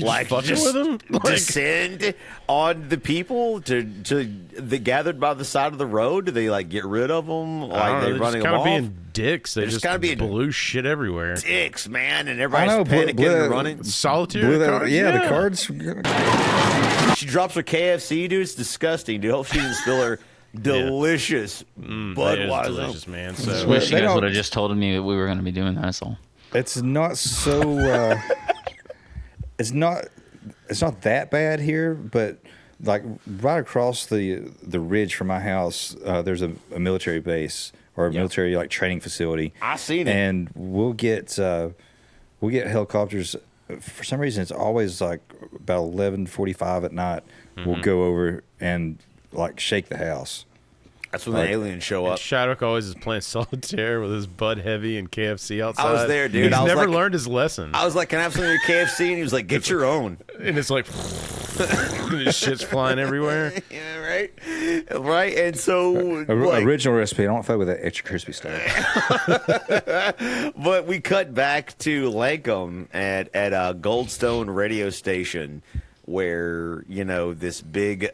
like just with them? descend on the people to the gathered by the side of the road. Do they like get rid of them? Like they're running them off? Being dicks. They just kind of blew shit everywhere. Dicks, man, and everybody's panicking and running. Solitaire cards? The cards. She drops her KFC, dude. It's disgusting, dude. Hope she didn't spill her delicious Budweiser. Delicious, man. So I wish you guys would have just told me that we were going to be doing that. That's all. It's not so. It's not that bad here, but like right across the ridge from my house, there's a military base or a military like training facility. I seen it, and we'll get helicopters. For some reason, it's always like about 11:45 at night. We'll go over and like shake the house. That's when the aliens show up. Shadwick always is playing solitaire with his Bud Heavy and KFC outside. I was there, dude. He's never learned his lesson. I was like, can I have some of your KFC? And he was like, get your own. And it's like, his shit's flying everywhere. Yeah, right? Right? And so... original recipe. I don't fuck with that extra crispy stuff. But we cut back to Lankham at a Goldstone radio station where, you know, this big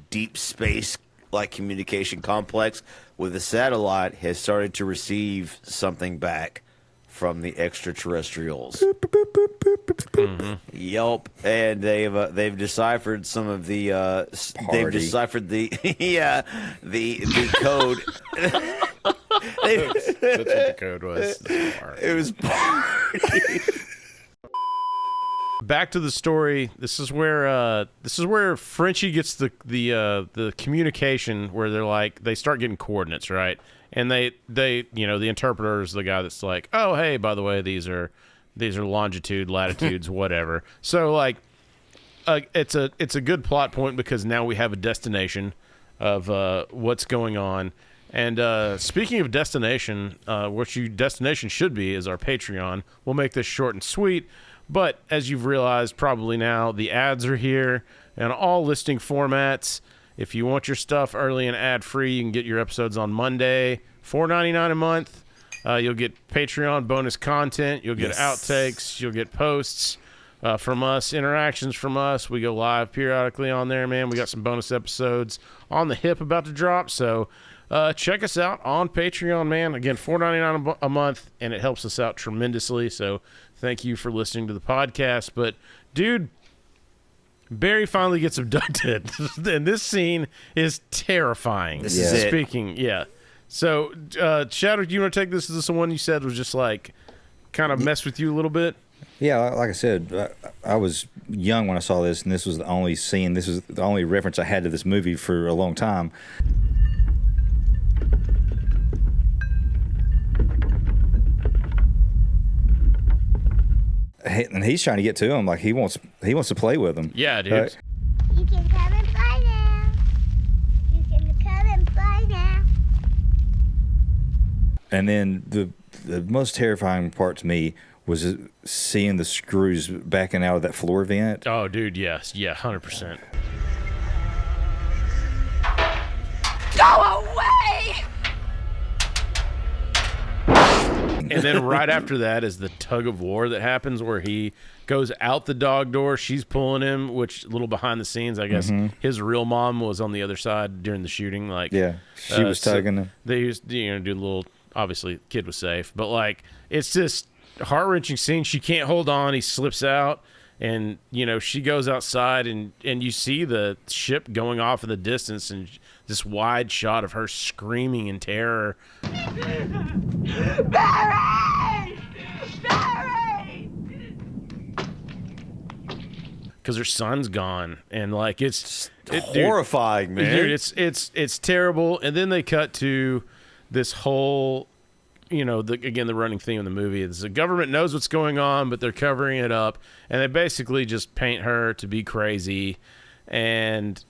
deep space like communication complex with a satellite has started to receive something back from the extraterrestrials. Yep, and they've deciphered some of the they've deciphered the the code. That's what the code was. It was party. Back to the story. This is where Frenchie gets the communication where they're like they start getting coordinates, right? And they you know, the interpreter is the guy that's like, oh hey, by the way, these are longitude, latitudes, whatever. So like it's a good plot point because now we have a destination of what's going on. And speaking of destination, what your destination should be is our Patreon. We'll make this short and sweet. But as you've realized probably now, the ads are here and all listing formats. If you want your stuff early and ad-free, you can get your episodes on Monday, $4.99 a month. You'll get Patreon bonus content. You'll get outtakes. You'll get posts. from us, interactions from us. We go live periodically on there, man. We got some bonus episodes on the hip about to drop, so check us out on Patreon, man. Again, $4.99 a month, and it helps us out tremendously, so thank you for listening to the podcast. But, dude, Barry finally gets abducted, and this scene is terrifying. This is it. Speaking, yeah. So, Shadow, do you want to take this? Is this the one you said was just like kind of mess with you a little bit? Yeah, like I said, I was young when I saw this, and this was the only scene, this was the only reference I had to this movie for a long time. And he's trying to get to him, like he wants to play with him. Yeah, dude. You can come and play now. You can come and play now. And then the most terrifying part to me was seeing the screws backing out of that floor vent. Oh, dude, yes. Yeah, 100%. Go away! And then right after that is the tug of war that happens where he goes out the dog door. She's pulling him, which a little behind the scenes, I guess his real mom was on the other side during the shooting. Like, yeah, she was tugging him. They used do a little, obviously, kid was safe. But, like, it's just heart-wrenching scene. She can't hold on. He slips out. And, she goes outside, and you see the ship going off in the distance, and this wide shot of her screaming in terror. Barry! Barry! Because her son's gone, and like it's horrifying, dude, man. Dude, it's terrible. And then they cut to this whole, the running theme of the movie is the government knows what's going on, but they're covering it up, and they basically just paint her to be crazy. And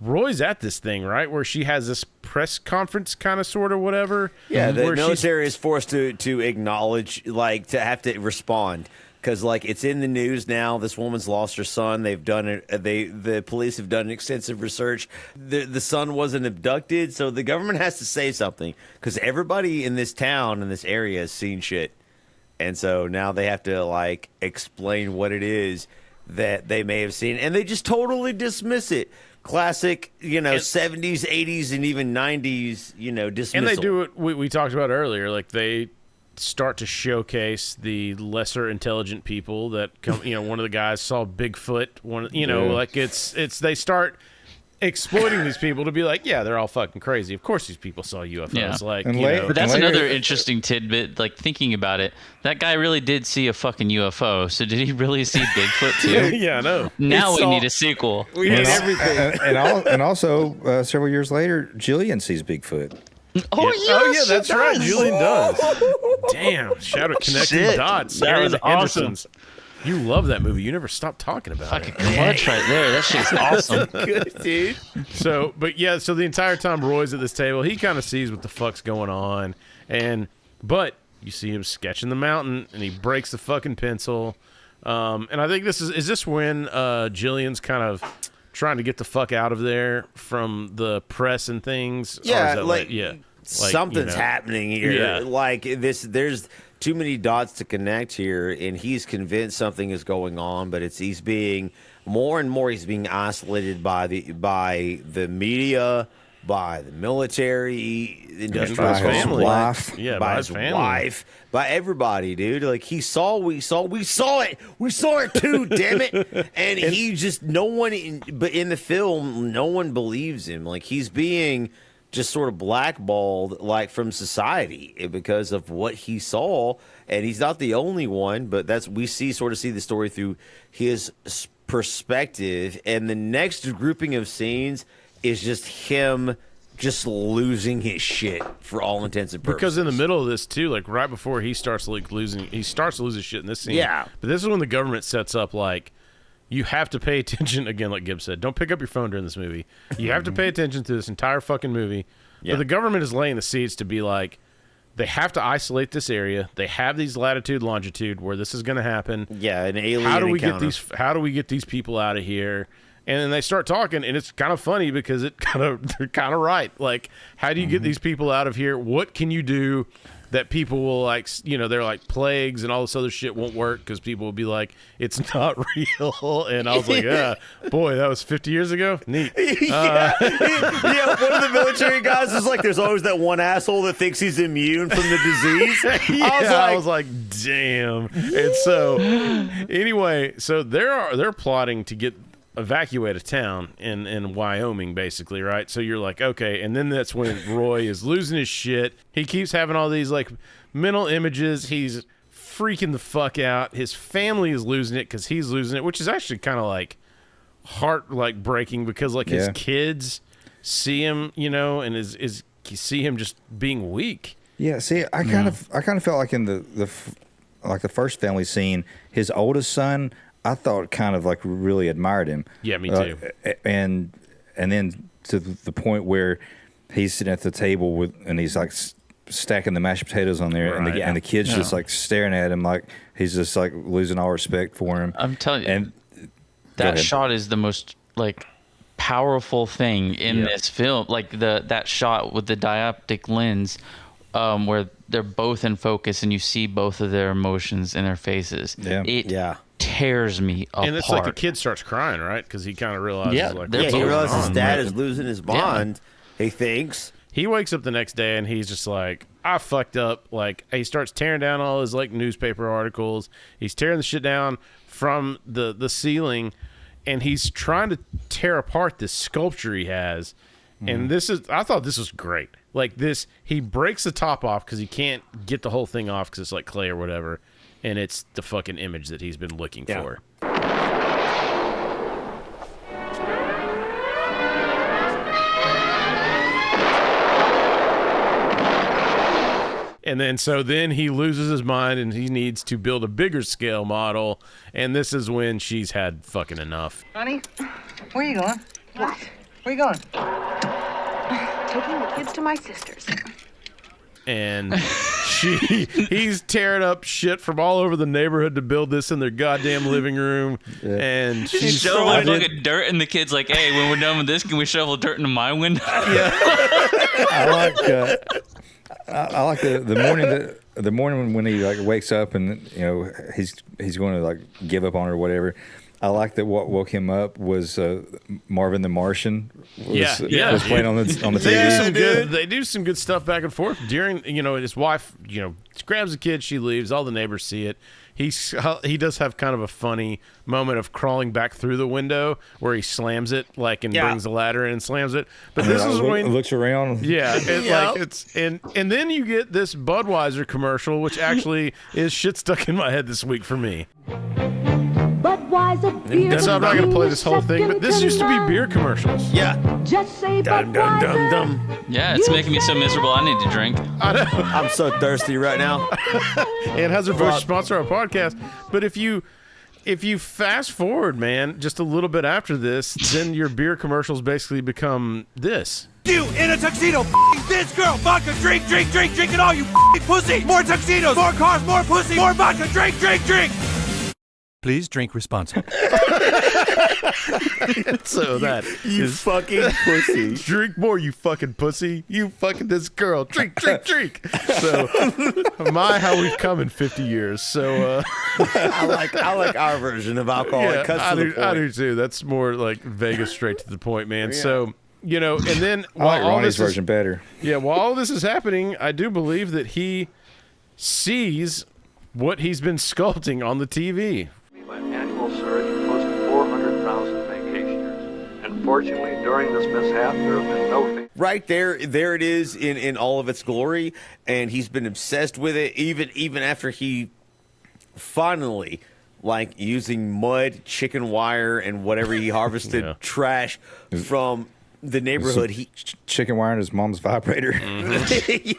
Roy's at this thing, right, where she has this press conference kind of sort of whatever. Yeah, the military is forced to acknowledge, like, to have to respond. Because, like, it's in the news now. This woman's lost her son. They've done it. The police have done extensive research. The son wasn't abducted, so the government has to say something. Because everybody in this town, in this area, has seen shit. And so now they have to, like, explain what it is that they may have seen. And they just totally dismiss it. Classic, 70s, 80s, and even 90s, dismissal. And they do it, we talked about earlier, like they start to showcase the lesser intelligent people that come, one of the guys saw Bigfoot, like it's they start exploiting these people to be like, yeah, they're all fucking crazy. Of course these people saw UFOs. Yeah. Like, but that's another interesting tidbit, like thinking about it. That guy really did see a fucking UFO. So did he really see Bigfoot too? Yeah, I know. Now we need a sequel. We need everything. And also, several years later, Julian sees Bigfoot. Oh, that's right. Julian does. Damn. Shout out connecting dots. That was awesome. You love that movie. You never stop talking about it. Fucking clutch right there. That shit's awesome. Good, dude. So the entire time Roy's at this table, he kind of sees what the fuck's going on. But you see him sketching the mountain, and he breaks the fucking pencil. And I think this is this when Jillian's kind of trying to get the fuck out of there from the press and things? Yeah, something's happening here. Yeah. Like this, there's too many dots to connect here, and he's convinced something is going on, but he's being more and more isolated by the media, by the military, industrial complex, by his wife, by everybody, dude. Like we saw it too, damn it. And he just but in the film, no one believes him. Like he's being just sort of blackballed, like from society because of what he saw. And he's not the only one, but we see the story through his perspective. And the next grouping of scenes is just him just losing his shit for all intents and purposes. Because in the middle of this too, like right before he starts to lose his shit in this scene. Yeah. But this is when the government sets up like, you have to pay attention, again, like Gibbs said, don't pick up your phone during this movie. You have to pay attention to this entire fucking movie. Yeah. But the government is laying the seeds to be like, they have to isolate this area. They have these latitude, longitude where this is going to happen. Yeah, an alien How do we get these people out of here? And then they start talking, and it's kind of funny because they're kind of right. Like, how do you get these people out of here? What can you do? that people will like, they're like plagues and all this other shit won't work because people will be like, it's not real. And I was like, boy, that was 50 years ago. Neat. Yeah, one of the military guys is like, there's always that one asshole that thinks he's immune from the disease. I was like, damn. And so anyway, so they're plotting to evacuate a town in Wyoming, basically, right? So you're like, okay, and then that's when Roy is losing his shit. He keeps having all these like mental images. He's freaking the fuck out. His family is losing it because he's losing it, which is actually kind of like heart like breaking because like his kids see him, and is see him just being weak. Yeah, see, I kind of felt like in the first family scene, his oldest son, I thought kind of like really admired him. Yeah, me too. And then to the point where he's sitting at the table and he's like stacking the mashed potatoes on there, and the kid's just like staring at him like he's just like losing all respect for him. I'm telling you, and that shot is the most like powerful thing in this film. Like that shot with the dioptic lens, where they're both in focus and you see both of their emotions in their faces. It tears me apart. And it's like the kid starts crying, right? Because he kind of realizes, he realizes his dad is losing his mind. He thinks. He wakes up the next day and he's just like, I fucked up. Like, he starts tearing down all his like newspaper articles. He's tearing the shit down from the ceiling, and he's trying to tear apart this sculpture he has. And I thought this was great. Like this, he breaks the top off because he can't get the whole thing off because it's like clay or whatever. And it's the fucking image that he's been looking for. And then he loses his mind and he needs to build a bigger scale model. And this is when she's had fucking enough. Honey, where are you going? What? Where are you going? Taking the kids to my sister's. And he's tearing up shit from all over the neighborhood to build this in their goddamn living room. And she's throwing fucking dirt, and the kid's like, hey, when we're done with this, can we shovel dirt into my window? I like the morning when he like wakes up and he's going to like give up on her or whatever. I like that what woke him up was Marvin the Martian was playing on the TV. They do some good stuff back and forth during, his wife, grabs the kid, she leaves, all the neighbors see it. He does have kind of a funny moment of crawling back through the window where he slams it and brings the ladder in and slams it. But this is when looks around. Yeah, and then you get this Budweiser commercial, which actually is shit stuck in my head this week for me. Budweiser beer. So I'm not going to play this whole thing, but this used to be beer commercials. Yeah. Just say Budweiser. Yeah, it's making me so miserable. I need to drink. I know. I'm so thirsty right now. Anheuser-Busch sponsor our podcast. But if you fast forward, man, just a little bit after this, then your beer commercials basically become this. You in a tuxedo, this girl, vodka, drink it all, you pussy. More tuxedos, more cars, more pussy, more vodka, drink. Please drink responsibly. So that you fucking pussy. Drink more, you fucking pussy. You fucking this girl. Drink. So how we've come in 50 years. So I like our version of alcohol. Yeah, it cuts to the point. I do too. That's more like Vegas straight to the point, man. Yeah. So and then I like Ronnie's version better. Yeah, while all this is happening, I do believe that he sees what he's been sculpting on the TV. An annual surge of close to 400,000 vacationers. Unfortunately, during this mishap, there have been no... Right there it is in all of its glory, and he's been obsessed with it even after he finally, using mud, chicken wire, and whatever he harvested trash from the neighborhood. Chicken wire in his mom's vibrator. Mm-hmm.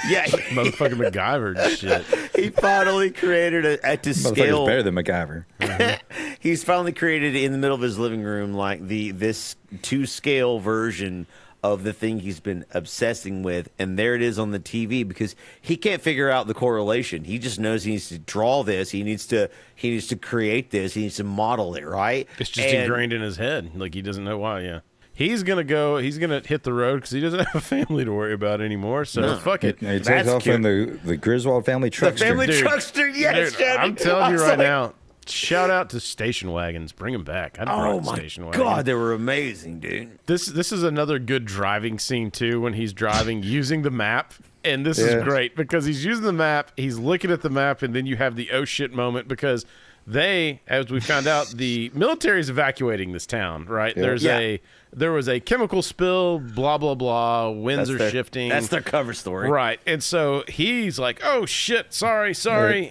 Yeah, motherfucking MacGyver and shit. He finally created at to scale. Better than MacGyver. Mm-hmm. He's finally created in the middle of his living room this to scale version of the thing he's been obsessing with, and there it is on the TV because he can't figure out the correlation. He just knows he needs to draw this. He needs to create this. He needs to model it. Right? It's just ingrained in his head. He doesn't know why. Yeah. he's gonna hit the road because he doesn't have a family to worry about anymore. So fuck it. He takes off in the Griswold family truckster. The family truckster, yes, dude, I'm telling you right now. Shout out to station wagons. Bring them back. Oh my God, they were amazing, dude. This is another good driving scene too when he's driving using the map. And this is great because he's using the map, he's looking at the map, and then you have the oh shit moment because they, as we found out, the military is evacuating this town, right? Yeah. There was a chemical spill, blah, blah, blah, winds are shifting. That's their cover story. Right. And so he's like, oh shit, sorry.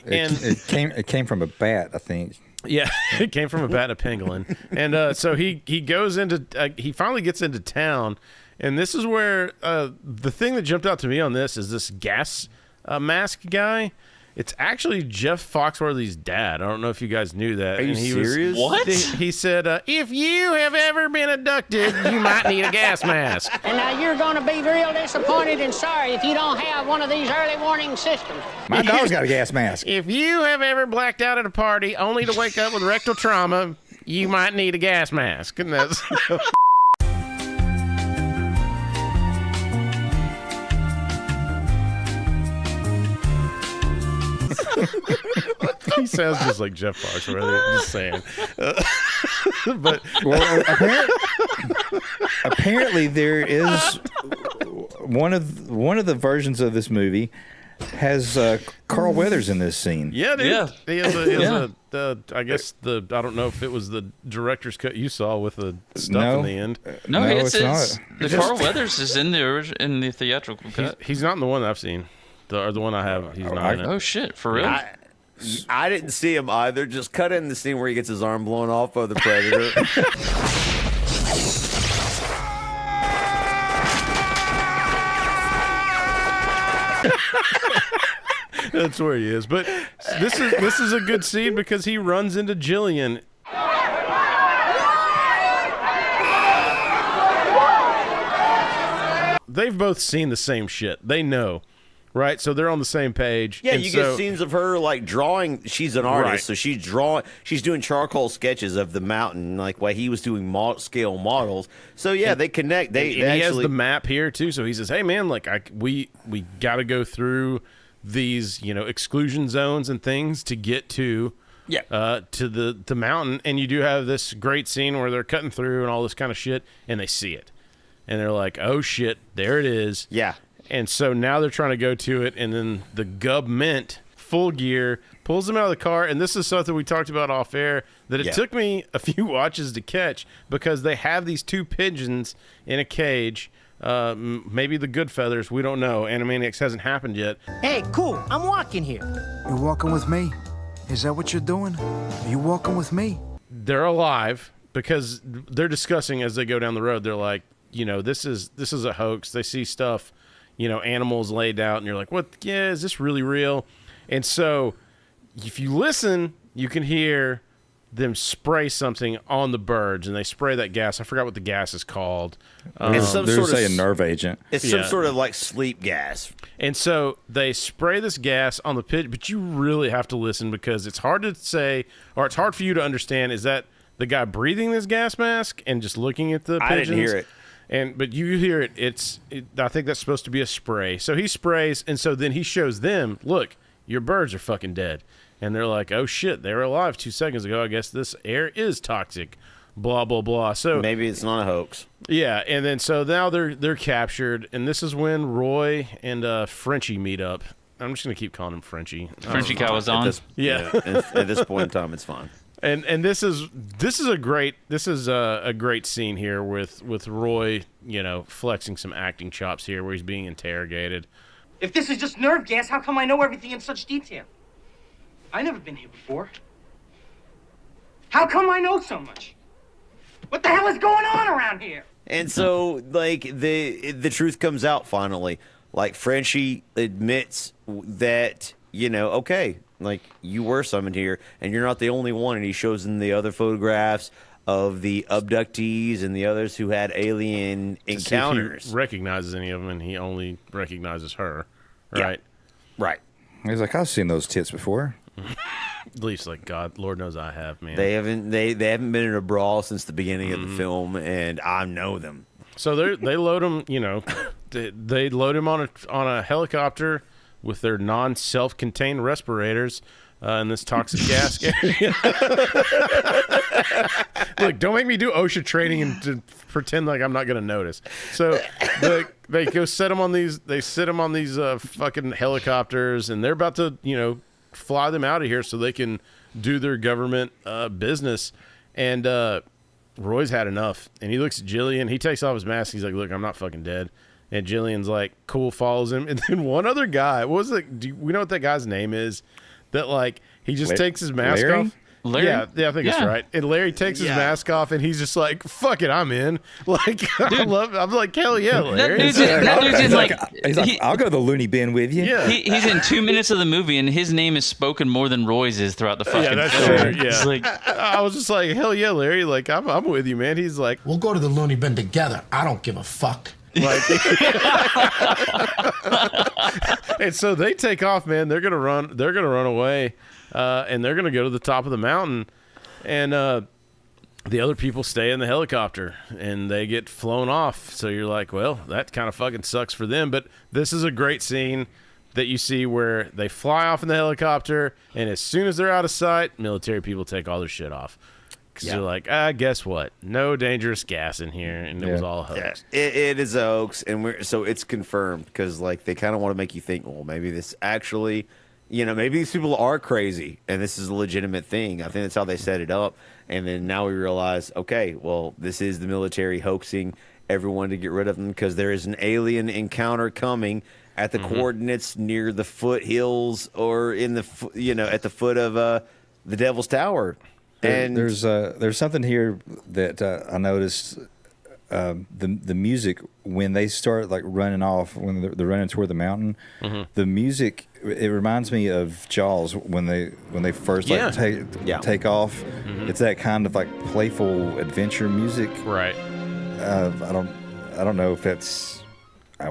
It came from a bat, I think. Yeah, it came from a bat and a pangolin. And so he goes into, he finally gets into town. And this is where the thing that jumped out to me on this is this gas mask guy. It's actually Jeff Foxworthy's dad. I don't know if you guys knew that. Are you serious? What? He said, if you have ever been abducted, you might need a gas mask. And now you're going to be real disappointed and sorry if you don't have one of these early warning systems. My dog's got a gas mask. If you have ever blacked out at a party only to wake up with rectal trauma, you might need a gas mask. And that's... He sounds just like Jeff Foxworthy. I'm just saying. But apparently there is one of the versions of this movie has Carl Weathers in this scene. Yeah, dude. Yeah. He has I guess I don't know if it was the director's cut you saw with the stuff in the end. No, it's not. The Carl Weathers is in the theatrical cut. He's not in the one that I've seen. The one I have, he's not in it. Oh shit, for real? I didn't see him either. Just cut in the scene where he gets his arm blown off by the predator. That's where he is. But this is a good scene because he runs into Julian. They've both seen the same shit. They know. Right, so they're on the same page. Yeah, and you get scenes of her like drawing. She's an artist, so she's doing charcoal sketches of the mountain, like while he was doing scale models. So yeah, they connect. He has the map here too. So he says, "Hey man, like we got to go through these exclusion zones and things to get to to the mountain." And you do have this great scene where they're cutting through and all this kind of shit, and they see it, and they're like, "Oh shit, there it is." Yeah. And so now they're trying to go to it, and then the government, full gear, pulls them out of the car. And this is something we talked about off air, that it took me a few watches to catch, because they have these two pigeons in a cage. Maybe the good feathers, we don't know. Animaniacs hasn't happened yet. Hey, cool, I'm walking here. You're walking with me? Is that what you're doing? Are you walking with me? They're alive, because they're discussing as they go down the road. They're like, this is a hoax. They see stuff, animals laid out, and you're like, what? Yeah, is this really real? And so if you listen, you can hear them spray something on the birds, and they spray that gas. I forgot what the gas is called. It's some sort of a nerve agent. It's some sort of like sleep gas. And so they spray this gas on the pigeon, but you really have to listen, because it's hard to say, or it's hard for you to understand, is that the guy breathing this gas mask and just looking at the pigeons? I didn't hear it. But you hear it. I think that's supposed to be a spray. So he sprays, and so then he shows them, look, your birds are fucking dead. And they're like, oh shit, they were alive 2 seconds ago. I guess this air is toxic. Blah blah blah. So maybe it's not a hoax. Yeah, and then so now they're captured, and this is when Roy and Frenchie meet up. I'm just gonna keep calling him Frenchie. Frenchie Cowazon. At this point in time, it's fine. And this is a great scene here with Roy, flexing some acting chops here where he's being interrogated. If this is just nerve gas, how come I know everything in such detail? I've never been here before. How come I know so much? What the hell is going on around here? And so, like, the truth comes out finally. Like, Frenchie admits that, okay, like, you were summoned here, and you're not the only one. And he shows them the other photographs of the abductees and the others who had alien encounters. He recognizes any of them, and he only recognizes her, right? Yeah. Right. He's like, I've seen those tits before. Leaf's like, God, Lord knows I have, man. They haven't been in a brawl since the beginning of the film, and I know them. So they load him, they load him on a helicopter with their non-self-contained respirators in this toxic gas area. Look, don't make me do OSHA training and to pretend like I'm not going to notice. So they go set him on these. They sit him on these fucking helicopters, and they're about to fly them out of here so they can do their government business. And Roy's had enough, and he looks at Jillian. He takes off his mask. He's like, "Look, I'm not fucking dead." And Jillian's like, "Cool," follows him. And then one other guy. What was it? Do we know what that guy's name is? That like he just takes his mask Larry? off. Larry? Yeah, I think it's right. And Larry takes his mask off, and he's just like, "Fuck it, I'm in." Like, I'm like, hell yeah, Larry. He's like, I'll go to the loony bin with you. Yeah, he's in 2 minutes of the movie, and his name is spoken more than Roy's is throughout the fucking yeah, that's film. true. Yeah, It's like, I was just like, hell yeah, Larry. Like, I'm with you, man. He's like, We'll go to the loony bin together. I don't give a fuck. like, and so they take off, man. They're gonna run away, and they're gonna go to the top of the mountain, and the other people stay in the helicopter, and they get flown off. So you're like, well, that kind of fucking sucks for them. But this is a great scene that you see where they fly off in the helicopter, and as soon as they're out of sight, military people take all their shit off. Because you're like, guess what? No dangerous gas in here, and it was all a hoax. Yeah, it is a hoax, and so it's confirmed because like they kind of want to make you think, well, maybe this actually, maybe these people are crazy, and this is a legitimate thing. I think that's how they set it up, and then now we realize, okay, well, this is the military hoaxing everyone to get rid of them because there is an alien encounter coming at the coordinates near the foothills or in the at the foot of the Devil's Tower. And there's something here that I noticed. The music when they start like running off, when they're running toward the mountain, the music, it reminds me of Jaws when they first take off. It's that kind of like playful adventure music, right? I don't know if that's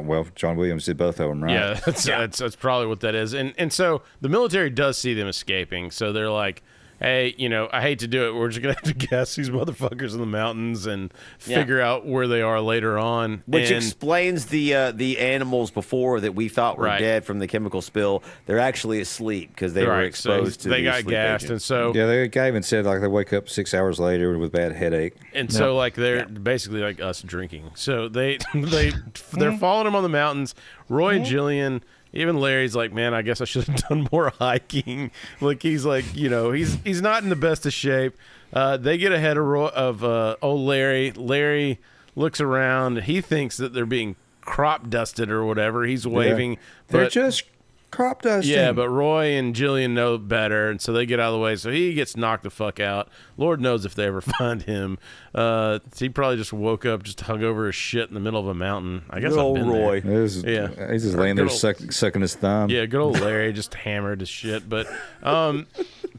well, John Williams did both of them, right? Yeah, that's probably what that is. And so the military does see them escaping, so they're like, hey, I hate to do it. We're just going to have to gas these motherfuckers in the mountains and figure out where they are later on. Which explains the animals before that we thought were dead from the chemical spill. They're actually asleep because they were exposed to they the got sleep gassed. agent. And so the guy even said like they wake up 6 hours later with a bad headache. And so like they're basically like us drinking. So they're following them on the mountains. Roy and Jillian. Even Larry's like, man, I guess I should have done more hiking. Like he's like, he's not in the best of shape. They get ahead of old Larry. Larry looks around. He thinks that they're being crop dusted or whatever. He's waving. They're just crop dusting. Yeah, but Roy and Jillian know better, and so they get out of the way. So he gets knocked the fuck out. Lord knows if they ever find him. He probably just woke up, just hung over his shit in the middle of a mountain. I guess I've been Roy. there. He's just laying there sucking his thumb. Yeah, good old Larry just hammered his shit. But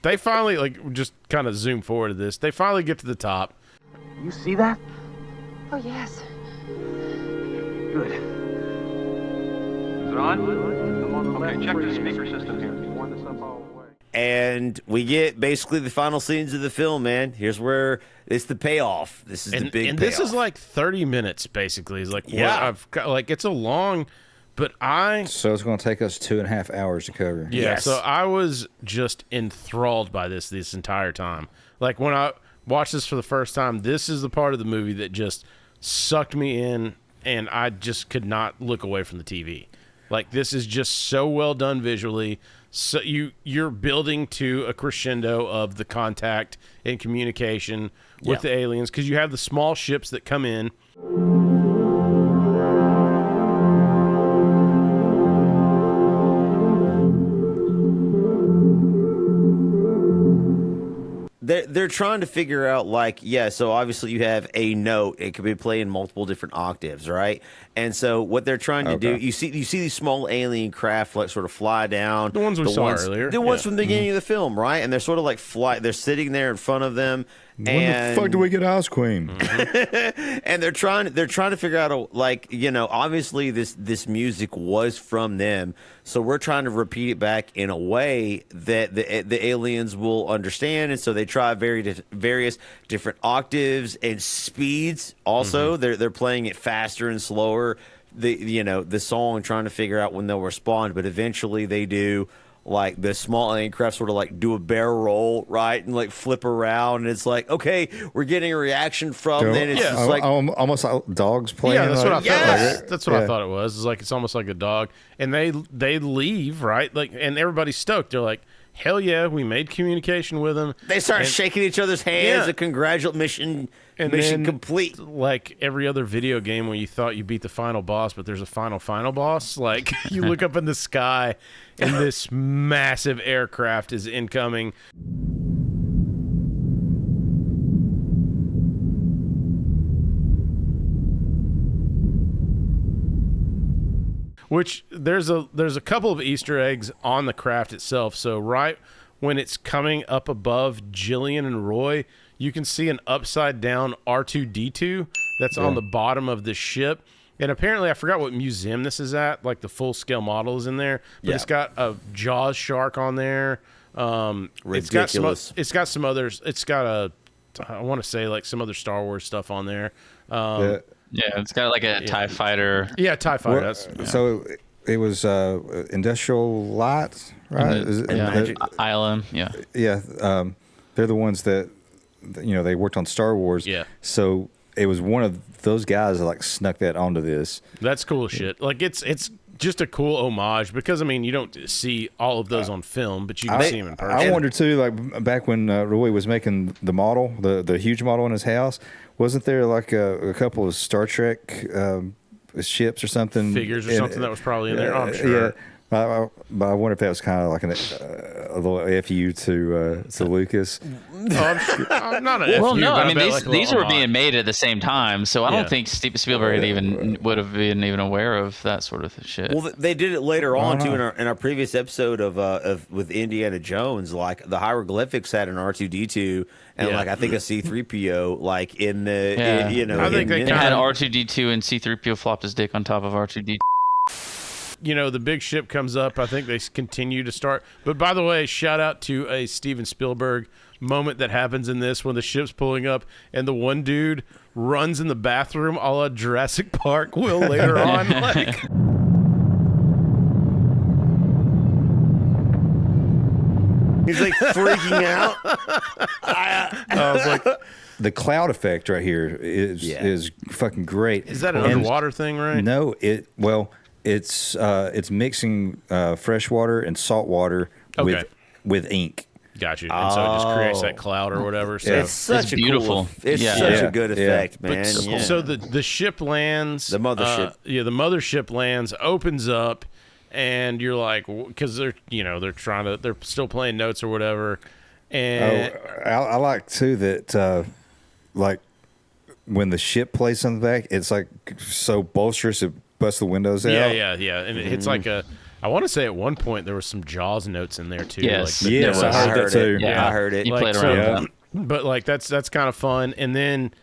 they finally, just kind of zoom forward to this. They finally get to the top. You see that? Oh, yes. Good. Is it on? Okay, check the speaker system here. You want this up all the way. And we get basically the final scenes of the film, man. Here's where it's the payoff. This is the big payoff. And this is like 30 minutes, basically. It's like, I've got, it's a long, but So it's going to take us 2.5 hours to cover. Yeah, Yes. so I was just enthralled by this entire time. Like when I watched this for the first time, this is the part of the movie that just sucked me in, and I just could not look away from the TV. Like this is just so well done visually. So you're building to a crescendo of the contact and communication with the aliens because you have the small ships that come in. They're trying to figure out, so obviously you have a note. It could be playing multiple different octaves, right? And so what they're trying to do, you see these small alien craft sort of fly down. The ones we saw earlier. The ones from the beginning of the film, right? And they're sort of like they're sitting there in front of them. When the fuck do we get ice cream? And they're trying to figure out obviously this music was from them, so we're trying to repeat it back in a way that the aliens will understand, and so they try various different octaves and speeds. Also, they're playing it faster and slower. The song, trying to figure out when they'll respond, but eventually they do. Like the small alien craft sort of like do a barrel roll, right, and like flip around, and it's like, okay, we're getting a reaction from. Then it's just like almost like dogs playing. Yeah, that's what I thought. That's what Yeah. I thought it was. It's like it's almost like a dog, and they leave, right? Like, and everybody's stoked. They're like, hell yeah, we made communication with them. They start shaking each other's hands. A congratulate mission complete. Like every other video game where you thought you beat the final boss, but there's a final boss. Like you look up in the sky and this massive aircraft is incoming. Which there's a couple of Easter eggs on the craft itself. So right when it's coming up above Julian and Roy, you can see an upside down R2-D2 that's on the bottom of the ship. And apparently, I forgot what museum this is at. Like the full scale model is in there, but it's got a Jaws shark on there. Ridiculous. It's got some others. It's got I want to say like some other Star Wars stuff on there. Yeah, it's got like a TIE fighter. Yeah, TIE fighter. So it was Industrial Light, right? ILM, yeah. Yeah, they're the ones that, they worked on Star Wars. Yeah. So it was one of those guys that like snuck that onto this. That's cool shit. Like it's just a cool homage because you don't see all of those on film, but you can see them in person. I wonder too, like back when Roy was making the model, the huge model in his house, wasn't there like a couple of Star Trek ships or something, figures or something that was probably in there? I'm sure. Yeah. But I wonder if that was kind of like a little FU to Lucas. I'm not an FU. Well, no, but these were being made at the same time, so I don't think Steven Spielberg would have been even aware of that sort of shit. Well, they did it later on too in our previous episode of with Indiana Jones. Like the hieroglyphics had an R2-D2 and like I think a C-3PO like in the I think they had R2-D2 and C-3PO flopped his dick on top of R2-D2. The big ship comes up. I think they continue to start. But by the way, shout out to a Steven Spielberg moment that happens in this when the ship's pulling up and the one dude runs in the bathroom a la Jurassic Park will later on. Like, he's like freaking out. I was like, the cloud effect right here is fucking great. Is that an underwater thing, right? No, it's mixing fresh water and salt water with ink. Got you. And so it just creates that cloud or whatever. So it's such beautiful. It's such a good effect, man. So the ship lands. The mothership. The mothership lands, opens up, and you're like, because they're they're still playing notes or whatever. And I like too that like when the ship plays on the back, it's like so bolsterous it busts the windows out. Yeah. And it's like I want to say at one point there was some Jaws notes in there too. Yes, like, yes, I heard that too. Yeah, I heard it. You played around with that. But like that's kind of fun. And then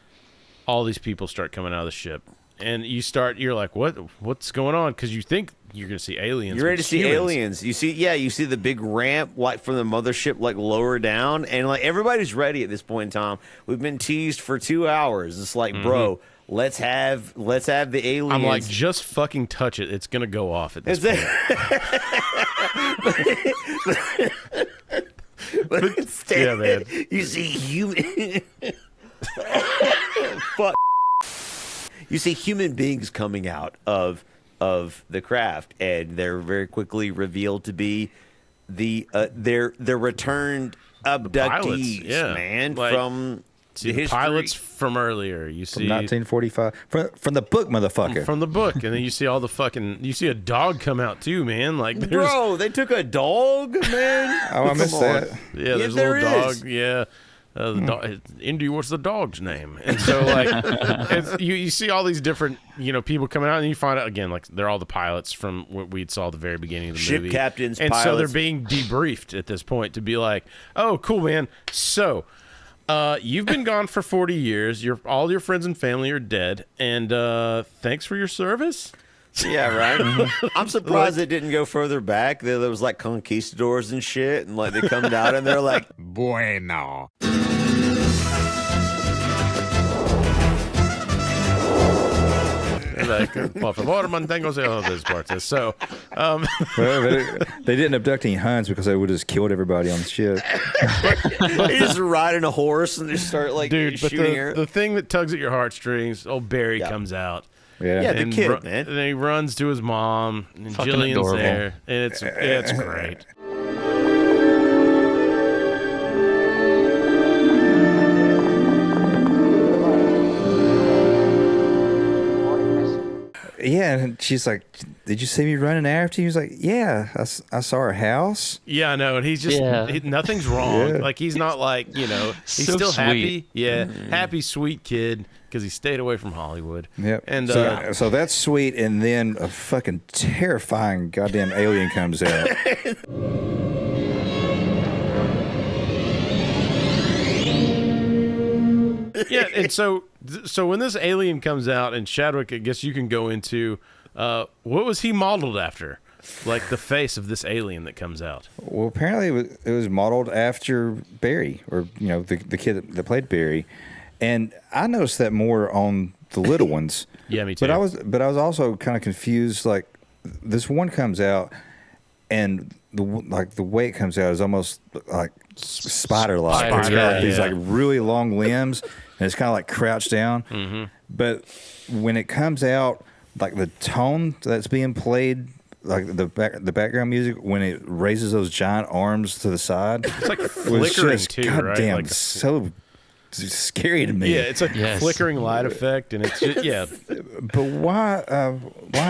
all these people start coming out of the ship, and you're like, what's going on? Because you think you're gonna see aliens. You're ready to see aliens. You see the big ramp like from the mothership like lower down, and like everybody's ready at this point in time. We've been teased for 2 hours. It's like, bro, let's have the aliens. I'm like, just fucking touch it. It's gonna go off at this point. But instead, yeah, man. You see human. Fuck. You see human beings coming out of the craft, and they're very quickly revealed to be the returned abductees, man, like, from the pilots from earlier. You see from 1945 from the book, motherfucker. From the book, and then you see all the you see a dog come out too, man. Like, bro, they took a dog, man. Oh, I missed that. Yeah, there's a little dog. Yeah. The dog, Indy, what's the dog's name? And so, like, you see all these different, people coming out, and you find out, again, like, they're all the pilots from what we saw at the very beginning of the movie. Ship captains, and pilots. so they're being debriefed at this point to be like, oh, cool, man. So, You've been gone for 40 years. All your friends and family are dead. And thanks for your service. Yeah, right. I'm surprised it didn't go further back. There was like conquistadors and shit, and like they come down and they're like, bueno. Like, por favor, manténgase a las partes. So, well, they didn't abduct any Huns because they would have just killed everybody on the ship. They just riding a horse and just start like shooting her. The thing that tugs at your heartstrings, old Barry comes out. Yeah, the kid, man. And he runs to his mom, and Fucking Julian's adorable. there, and it's great. Yeah, and she's like, "Did you see me running after you?" He's like, "Yeah, I saw her house." Yeah, I know, and he's just nothing's wrong. Yeah. Like he's not like he's So still sweet. happy. Yeah, happy, sweet kid because he stayed away from Hollywood. Yep. And so that's sweet, and then a fucking terrifying goddamn alien comes out. yeah, and so when this alien comes out, and Chadwick, I guess you can go into what was he modeled after, like the face of this alien that comes out. Well, apparently it was modeled after Barry, or the kid that played Barry, and I noticed that more on the little ones. Yeah, me too. But I was also kind of confused. Like this one comes out, and the way it comes out is almost like spider-like. It's got like these like really long limbs, and it's kind of like crouched down. Mm-hmm. But when it comes out, like the tone that's being played, like the background music, when it raises those giant arms to the side, it's like flickering too, right? Goddamn, Like so scary to me. Yeah, it's a flickering light effect, and it's just, But why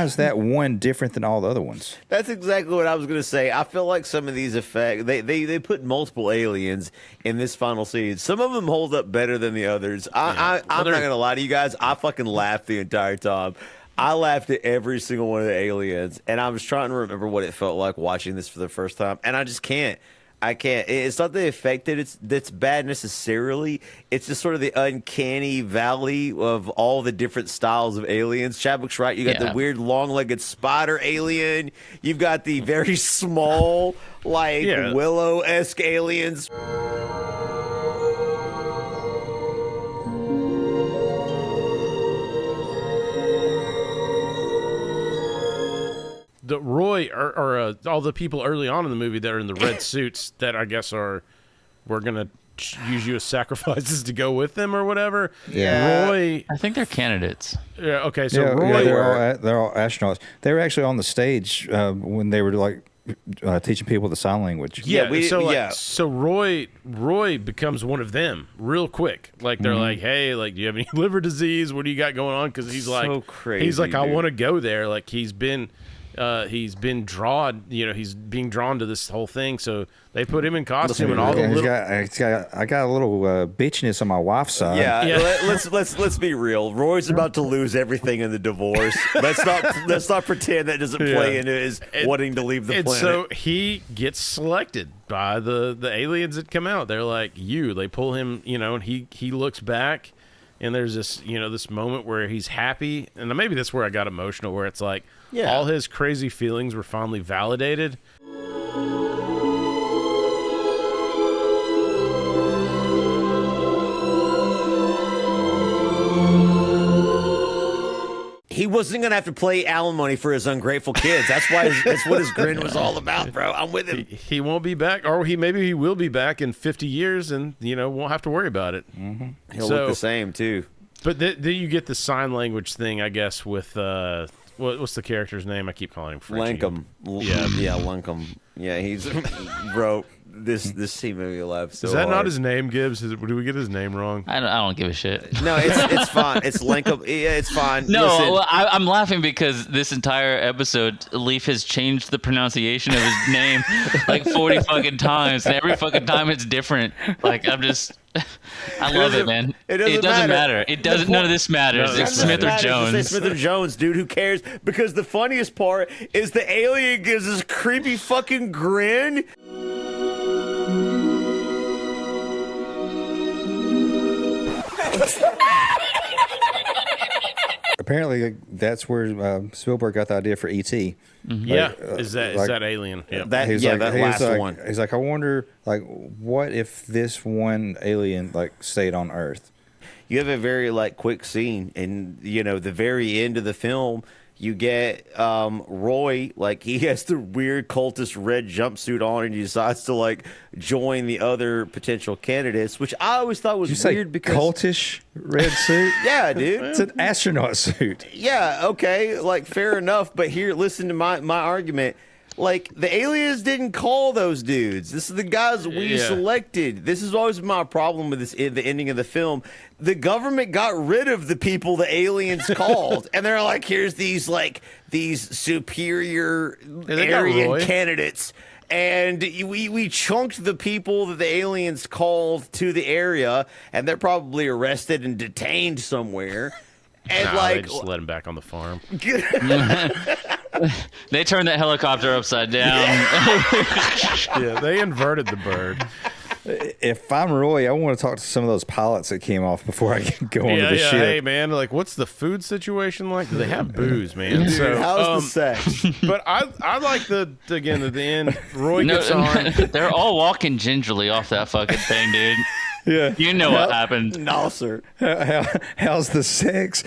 is that one different than all the other ones? That's exactly what I was going to say. I feel like some of these effects, they put multiple aliens in this final scene. Some of them hold up better than the others. I'm not going to lie to you guys. I fucking laughed the entire time. I laughed at every single one of the aliens, and I was trying to remember what it felt like watching this for the first time, and I just can't. I can't. It's not the effect that's bad necessarily. It's just sort of the uncanny valley of all the different styles of aliens. Chadwick's right. You got the weird long-legged spider alien. You've got the very small, like Willow-esque aliens. the Roy or all the people early on in the movie that are in the red suits that I guess we're gonna use you as sacrifices to go with them or whatever. Yeah, Roy. I think they're candidates. Yeah. Okay. So Roy, they're all astronauts. They were actually on the stage when they were like teaching people the sign language. So Roy becomes one of them real quick. Like they're like, hey, like, do you have any liver disease? What do you got going on? Because he's like, so crazy, he's like, dude. I want to go there. Like he's been drawn. He's being drawn to this whole thing. So they put him in costume and all the little. I got a little bitchiness on my wife's side. Yeah. Let's be real. Roy's about to lose everything in the divorce. Let's not pretend that doesn't play into his wanting to leave the planet. And so he gets selected by the aliens that come out. They're like, they pull him, and he looks back, and there's this, this moment where he's happy, and maybe that's where I got emotional, where it's like all his crazy feelings were finally validated. He wasn't gonna have to pay alimony for his ungrateful kids. That's what his grin was all about, bro. I'm with him. He won't be back, or maybe he will be back in 50 years, and won't have to worry about it. Mm-hmm. He'll look the same too. But then you get the sign language thing, I guess, with what's the character's name? I keep calling him Frenchie. Lankum. Yeah, Lankum. Yeah, he's bro. This scene made me laugh so Is that hard. not his name, Gibbs? Did we get his name wrong? I don't give a shit. No, it's fine. It's Lankum. Yeah, it's fine. No, Listen. well, I'm laughing because this entire episode, Leaf has changed the pronunciation of his name like 40 fucking times, and every fucking time it's different. Like I love it, man. It doesn't matter. It doesn't. None of this matters. It's Smith or Jones. Just say Smith or Jones, dude. Who cares? Because the funniest part is the alien gives this creepy fucking grin. Apparently, that's where Spielberg got the idea for E.T. Yeah, is that Alien? Yeah, that last one. He's like, I wonder, like, what if this one alien like stayed on Earth? You have a very like quick scene, and the very end of the film, you get Roy, like he has the weird cultist red jumpsuit on, and he decides to like join the other potential candidates, which I always thought was weird because cultish red suit. Yeah, dude, it's an astronaut suit. Yeah, okay, like fair enough, but here, listen to my argument. Like, the aliens didn't call those dudes. This is the guys we selected. This is always my problem with the ending of the film. The government got rid of the people the aliens called, and they're like, here's these superior Aryan candidates. And we chunked the people that the aliens called to the area, and they're probably arrested and detained somewhere. And they just let him back on the farm. They turned that helicopter upside down. Yeah, they inverted the bird. If I'm Roy, I want to talk to some of those pilots that came off before I go onto the ship. Hey, man, like, what's the food situation like? Do they have booze, man? So, how's the sex? But I like at the end, Roy gets on. They're all walking gingerly off that fucking thing, dude. Yeah. You know what happened. No, sir. How's the sex?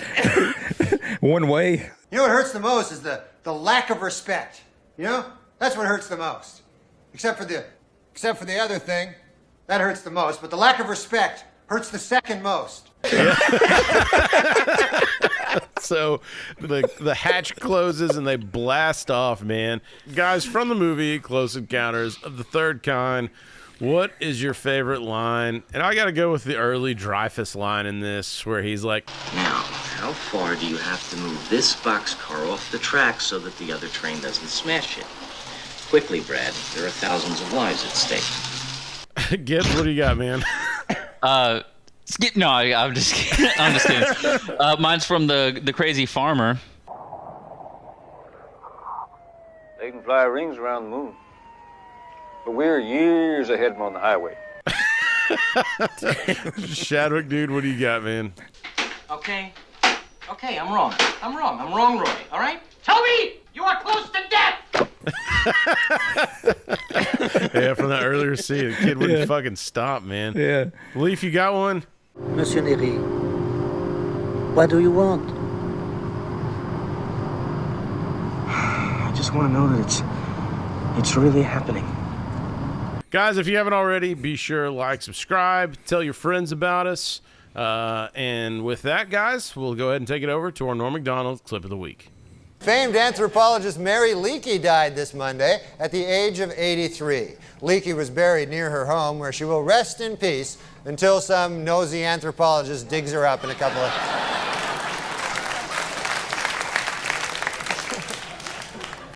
One way. You know what hurts the most is the lack of respect. You know? That's what hurts the most. Except for the other thing. That hurts the most, but the lack of respect hurts the second most. So the hatch closes and they blast off, man. Guys, from the movie Close Encounters of the Third Kind, what is your favorite line? And I got to go with the early Dreyfuss line in this, where he's like, "Now, how far do you have to move this boxcar off the track so that the other train doesn't smash it? Quickly, Brad. There are thousands of lives at stake." Gibbs, what do you got, man? No, I'm just kidding. I'm just kidding. Mine's from the Crazy Farmer. They can fly rings around the moon, but we're years ahead of them on the highway. Shadwick, dude, what do you got, man? Okay, I'm wrong. I'm wrong, Roy, all right? Toby, you are close to death! Yeah, from that earlier scene, the kid wouldn't fucking stop, man. Yeah. Leaf, you got one? Monsieur Neary, what do you want? I just want to know that it's really happening. Guys, if you haven't already, be sure to like, subscribe, tell your friends about us. And with that, guys, we'll go ahead and take it over to our Norm Macdonald clip of the week. Famed anthropologist Mary Leakey died this Monday at the age of 83. Leakey was buried near her home, where she will rest in peace until some nosy anthropologist digs her up in a couple of